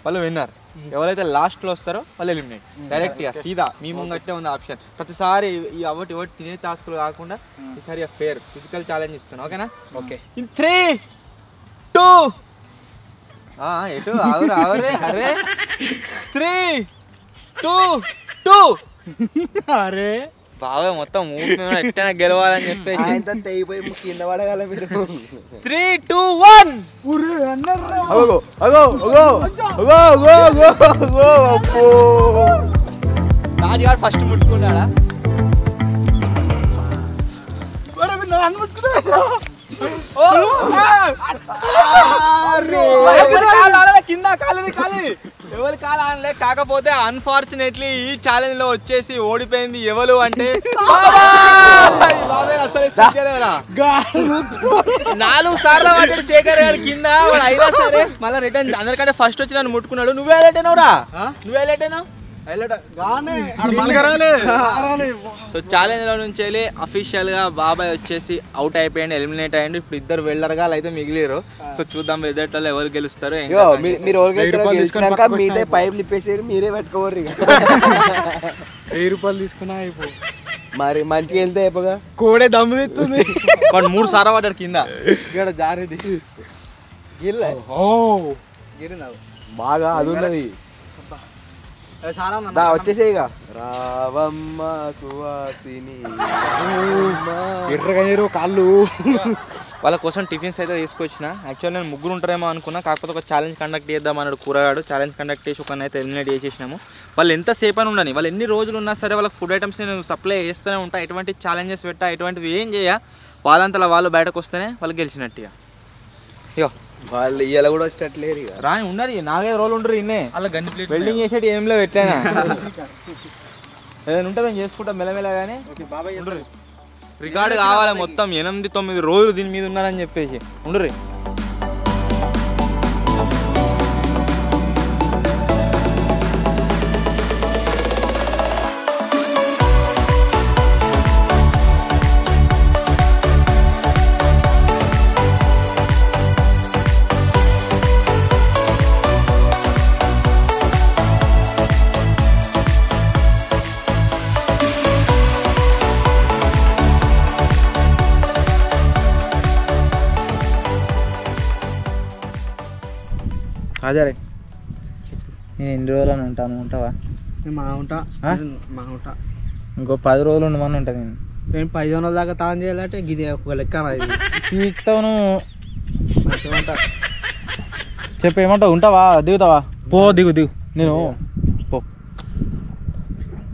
వాళ్ళు విన్నారు. ఎవరైతే లాస్ట్లో వస్తారో వాళ్ళు ఎలిమినేట్ డైరెక్ట్గా సీదా మీ ముంగట్టే ఉంది ఆప్షన్. ప్రతిసారి ఈ అవటి తినే టాస్క్లు కాకుండా ఈసారి ఫేర్ ఫిజికల్ ఛాలెంజ్ ఇస్తున్నాను. ఓకేనా? ఓకే. ఇన్ 3, 2 ఎటు ఆవరే అరే 3, 2, 2 అరే బాగా మొత్తం ఎట్టైనా గెలవాలని చెప్పేసి కింద పడగల మీరు 3, 2, 1 రాజుగాడు ఫస్ట్ ముట్టుకున్నాడా? కింద కాలేదు ఎవరు కాలు అనలే. కాకపోతే అన్ఫార్చునేట్లీ ఈ ఛాలెంజ్ లో వచ్చేసి ఓడిపోయింది ఎవరు అంటే 4 సార్లు పడ్డాడు శేఖర్ గారు కింద. వాడు అయినా సరే మళ్ళీ రిటర్న్ అందరికంటే ఫస్ట్ వచ్చి నన్ను ముట్టుకున్నాడు. నువ్వే హైలైట్ అయినావురా, నువ్వే హైలైట్ అయినావు. సో ఛాలెంజ్ లో నుంచి వెళ్ళి అఫీషియల్ గా బాబాయ్ వచ్చేసి అవుట్ అయిపోయింది, ఎలిమినేట్ అయ్యిండు. ఇప్పుడు ఇద్దరు వెళ్ళరుగా అయితే మిగిలిరు. సో చూద్దాం ఎదుట్లో ఎవరు గెలుస్తారు. మీదే పైపులు ఇప్పేసారు, మీరే పెట్టుకోరు. 1000 రూపాయలు తీసుకున్నా అయిపో. మరి మంచిగా వెళ్తే అయిపోగా కోడే దమ్ము తెస్తుంది. వాడు 3 సార్లు పడ్డాడు కింద. ఇక్కడ జారేది బాగా అది ఉన్నది. వచ్చేసే ఇక రావమ్మ సువాసిని ఎర్రగా కాళ్ళు. వాళ్ళ కోసం టిఫిన్స్ అయితే తీసుకొచ్చిన. యాక్చువల్ నేను ముగ్గురు ఉంటారేమో అనుకున్నా. కాకపోతే ఒక ఛాలెంజ్ కండక్ట్ చేద్దాం అన్నాడు కూరగాడు. ఛాలెంజ్ కండక్ట్ చేసి ఒకరిని అయితే ఎలిమినేట్ చేసేసినాము. వాళ్ళు ఎంతసేపు అని ఉండని, వాళ్ళు ఎన్ని రోజులు ఉన్నా సరే వాళ్ళకి ఫుడ్ ఐటమ్స్ నేను సప్లై చేస్తూనే ఉంటా. ఎటువంటి ఛాలెంజెస్ పెట్టా, ఎటువంటివి ఏం చేయ, వాళ్ళంతలా వాళ్ళు బయటకు వస్తేనే వాళ్ళు గెలిచినట్టుగా. ఇగో వాళ్ళు ఇవాళ కూడా వచ్చేటట్లేరు ఇక రాని ఉన్నారు. 4-5 రోజులు ఉండరు ఇన్నే. వెల్డింగ్ చేసేటి ఏంలో పెట్టానా ఏదైనా ఉంటే మేము చేసుకుంటాం మెల్లమెల్ల. కానీ రికార్డు కావాలి మొత్తం 8-9 రోజులు దీని మీద ఉన్నారని చెప్పేసి ఉండరు. హాజరే నేను ఎన్ని రోజులు ఉంటాను, ఉంటావా? మా ఉంటా ఇంకో 10 రోజులు ఉండమని ఉంటుంది. నేను 500 దాకా తాను చేయాలంటే ఇది ఒక లెక్క ఇస్తావు నువ్వు. చెప్పు ఏమంటావు? ఉంటావా? దిగుతావా? పో దిగు నేను పో.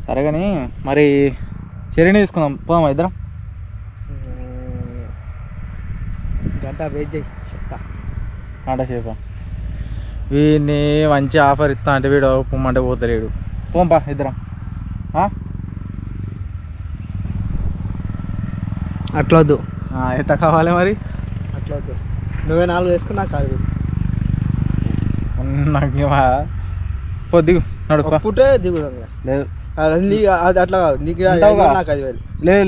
సరే కానీ మరి చర్యని తీసుకుందాం, పోదామా ఇద్దరం? గంట వెయిట్ చేయి చెప్తా. గంట సేపా? వీడిని మంచి ఆఫర్ ఇస్తా అంటే వీడు పొమ్మంటే పోతలేడు. పోంపా ఇద్దరం. అట్లా వద్దు. ఎట్లా కావాలి మరి? అట్లా వద్దు. నువ్వే 4 వేసుకుని నాకు కాదు. నాకు పో దిగు నడుపు. పుట్టే దిగుదాం. లేదు అట్లా కాదు. నీకు నాకు 5,000. లేదు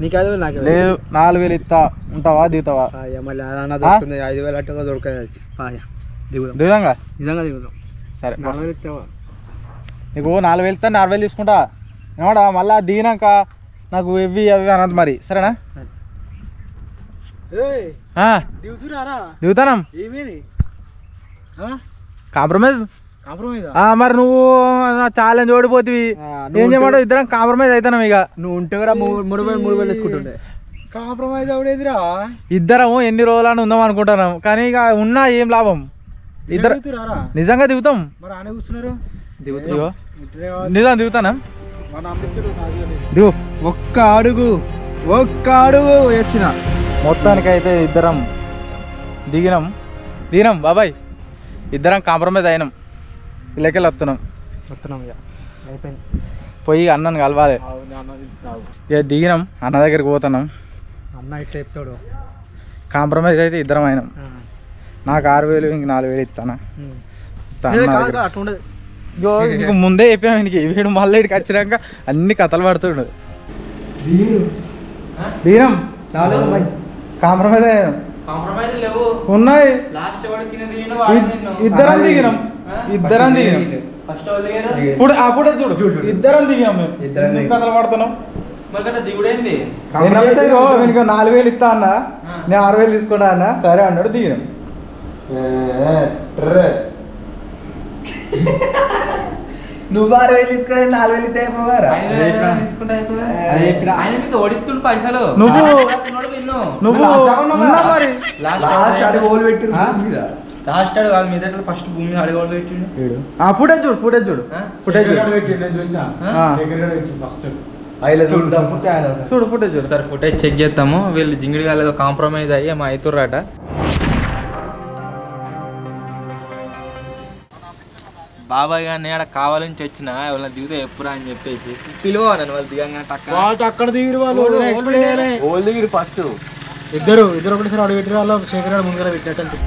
నీకు 5,000 నాకు లేదు. 4,000 ఇస్తా. ఉంటావా? దిగుతావా? మళ్ళీ అదన్నా దొరుకుతుంది. 5,000 అట్టుగా దొరకదు. అది దిగుదాంగా. నిజంగా దిగుదాం. సరే 4,000 ఇస్తావా? నీకు 4,000 ఇస్తా, 4,000 తీసుకుంటా. ఏమడా మళ్ళా దిగినాక నాకు ఇవి అవి అన్నది మరి. సరేనా? దిగుతానా? కాంప్రమైజ్ మరి నువ్వు ఛాలెంజ్ ఓడిపోతుంది. ఏం చేయమంటావు? ఇద్దరం కాంప్రమైజ్ అవుతాం. ఇక నువ్వు ఉంటే కూడా 3,000 వేసుకుంటుండే. కాంప్రమైజ్ అవుడేదిరా. ఇద్దరం ఎన్ని రోజులని ఉందాం అనుకుంటున్నాం. కానీ ఇక ఉన్నా ఏం లాభం? ఇద్దరు నిజంగా దిగుతాం. నిజం దిగుతానా? దిగు. ఒక్క అడుగు వేసిన. మొత్తానికైతే ఇద్దరం దిగినాం బాబాయ్. ఇద్దరం కాంప్రమైజ్ అయినాం. ఇళ్ళకెళ్ళి వస్తున్నాం ఇక అయిపోయింది. పోయి అన్నను కలవాలి. ఇక దిగినాం, అన్న దగ్గరికి పోతున్నాం. అన్న ఇట్లా చెప్తాడు. కాంప్రమైజ్ అయితే ఇద్దరం అయినాం. నాకు 6,000 ఇంక 4,000 ఇస్తానా. అట్లా ఉండదు. ఇంక ముందే చెప్పినా వీడికి, వీడు మళ్ళీ ఇక్కడికి వచ్చినాక అన్ని కథలు పడుతుండు. దిగినాం, కాంప్రమైజ్ అయినాం. కాంప్రమైజ్ లేవు ఉన్నాయి, లాస్ట్ వాడు కింద ఇద్దరం దిగినాం. ఫస్ట్ వాళ్ళు దిగారు ఇప్పుడు అప్పుడే చూడు ఇద్దరం దిగాం. మేము ఎందుకు కథలు పడుతున్నాం? మరి కట్ట దిగుడేంది వీనికి 4,000 ఇస్తా అన్న, నేను 6,000 తీసుకుంటా అన్న. సరే అన్నాడు, దిగినాం. నువ్వు 6,000 తీసుకుని 4,000 ఇస్తే అయిపోవారా? ఆయన మీకు ఓడిస్తుండు పైసలు. నువ్వు మరి లాస్ట్ అడుగు ఓలు పెట్టింది మీద. లాస్ట్ ఆడు కాదు మీద ఫస్ట్ భూమి అడగోళ్ళు పెట్టిండు. ఫుటేజ్ చూడు, ఫుటేజ్ చూడు, ఫుటేజ్ చూడు, చూడు ఫుటేజ్ చూడు. సార్ ఫుటేజ్ చెక్ చేద్దాము. వీళ్ళు జింగిడి కాలేదో కాంప్రమైజ్ అయ్యి మా అవుతుర్రాట. బాబాయ్ గారిని ఆడ కావాలని వచ్చిన వాళ్ళని దిగుతే ఎప్పుడా అని చెప్పేసి పిలువాలి వాళ్ళు దిగంగానే అక్కడ దిగిరు వాళ్ళు ఓలు దిగిరు ఫస్ట్. ఇద్దరు ఒకటిసారి అడుగు పెట్టిన వాళ్ళు శేఖర్ గారు ముందుగా పెట్టినట్టు.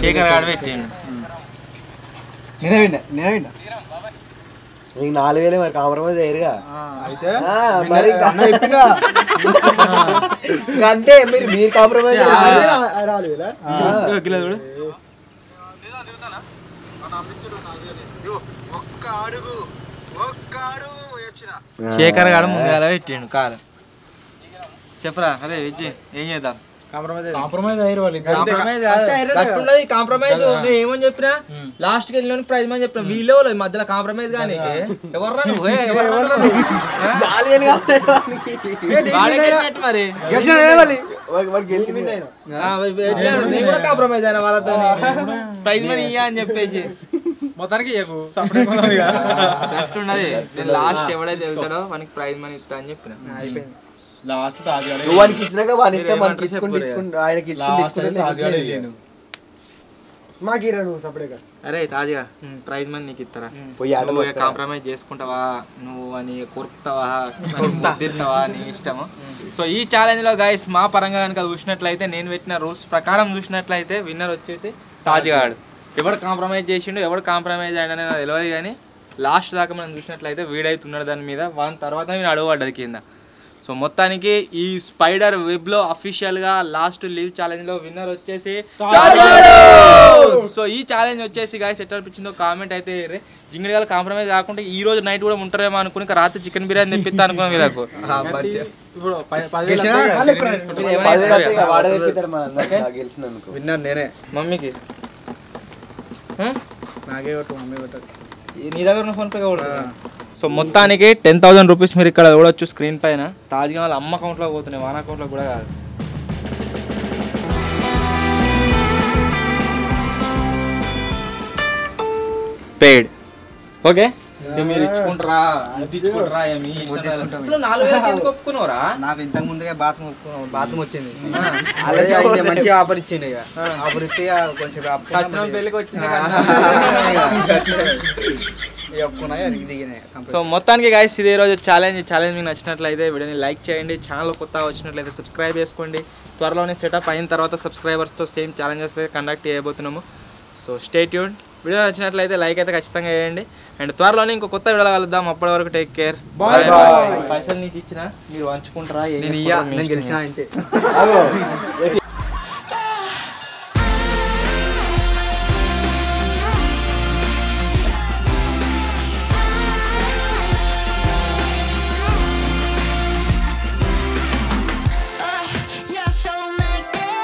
శేఖర్ గారు పెట్టిండు. నేనే విన్నా నీకు 4,000 మరి కాంప్రమైజ్ అయ్యారుగా. మరి చెప్పినా అంతే, మీరు కాంప్రమైజ్ శేఖర్ గారు ముందుగా పెట్టిండు కారు. చెప్పరా అదే విజయ్ ఏం చేద్దాం? కాంప్రమైజ్ అయ్యారు వాళ్ళు. కాంప్రమైజ్ ఏమని చెప్పినా లాస్ట్ కి వెళ్ళి ప్రైజ్ అని చెప్పిన వీళ్ళే మధ్యలో కాంప్రమైజ్ కానీ ఎవర్రా మరి కాంప్రమైజ్ అయినా వాళ్ళతో ప్రైజ్ మనీ ఇయ్యా అని చెప్పేసి మొత్తానికి ఉన్నది. లాస్ట్ ఎవడైతే వెళ్తాడో మనకి ప్రైజ్ మనీ ఇస్తా అని చెప్పిన. అయిపోయింది. లాస్ట్ వానికి ఇచ్చినాక వాని ఇష్టం, మనకి ఆయనకి మాకిరా నువ్వు సపరేట్గా. అరే తాజా ప్రైజ్ మనీ నీకు ఇస్తారా? పోయి కాంప్రమైజ్ చేసుకుంటావా నువ్వు అని కొరుకుతావా తింటావా నీ ఇష్టము. సో ఈ ఛాలెంజ్ లో గైస్ మా పరంగా కనుక చూసినట్లయితే నేను పెట్టిన రూల్స్ ప్రకారం చూసినట్లయితే విన్నర్ వచ్చేసి తాజ్గాడు. ఎవడు కాంప్రమైజ్ చేసిండు ఎవడు కాంప్రమైజ్ అయ్యాడని నాకు తెలియదు, కానీ లాస్ట్ దాకా మనం చూసినట్లయితే వీడైతున్నాడు దాని మీద. వాని తర్వాత నేను అడగబడ్డది కింద. సో మొత్తానికి ఈ స్పైడర్ వెబ్ లో అఫీషియల్ గా లాస్ట్ లీవ్ ఛాలెంజ్ లో విన్నర్ వచ్చేసి. సో ఈ ఛాలెంజ్ వచ్చేసి గాయస్ ఎట్లా అనిపించిందో కామెంట్ అయితే జింగిడి గారు కాంప్రమైజ్ కాకుండా ఈ రోజు నైట్ కూడా ఉంటారేమో అనుకుని రాత్రి చికెన్ బిర్యానీ తెప్పిస్తా అనుకున్నాం వీళ్ళకు. విన్నాను నేనే. మమ్మీకి నాకే కొట్టు, మమ్మీ కొట్టు. నీ దగ్గర ఫోన్ పే కూడా. సో మొత్తానికి 10,000 రూపీస్ మీరు ఇక్కడ చూడొచ్చు స్క్రీన్ పైన. తాజ్గా వాళ్ళ అమ్మ అకౌంట్లో పోతున్నాయి, వాన అకౌంట్లో కూడా కాదు. పెయిడ్. ఓకే మీరు ఇచ్చుకుంటారా ఇచ్చుకుంటారా ఏమి 4,000 ఒప్పుకున్నారా? నాకు ఇంతకు ముందుగా బాత్రూమ్ వచ్చింది, అలాగే మంచిగా ఆఫర్ ఇచ్చింది. ఇక ఆఫర్ ఇస్తే కొంచెం పెళ్ళికి వచ్చింది. సో మొత్తానికి గైస్ ఇదే రోజు ఛాలెంజ్ మీకు నచ్చినట్లయితే వీడియోని లైక్ చేయండి. ఛానల్ కొత్తగా వచ్చినట్లయితే సబ్స్క్రైబ్ చేసుకోండి. త్వరలోనే సెటప్ అయిన తర్వాత సబ్స్క్రైబర్స్తో సేమ్ ఛాలెంజెస్ అయితే కండక్ట్ చేయబోతున్నాము. So stay tune. వీడియో నచ్చినట్లయితే లైక్ అయితే ఖచ్చితంగా చేయండి. అండ్ త్వరలోనే ఇంకో కొత్త వీడియోలో కలుద్దాం. అప్పటి వరకు టేక్ కేర్. పైసలు నీకు ఇచ్చిన మీరు వంచుకుంటారా? నేను గెలిచిన అంటే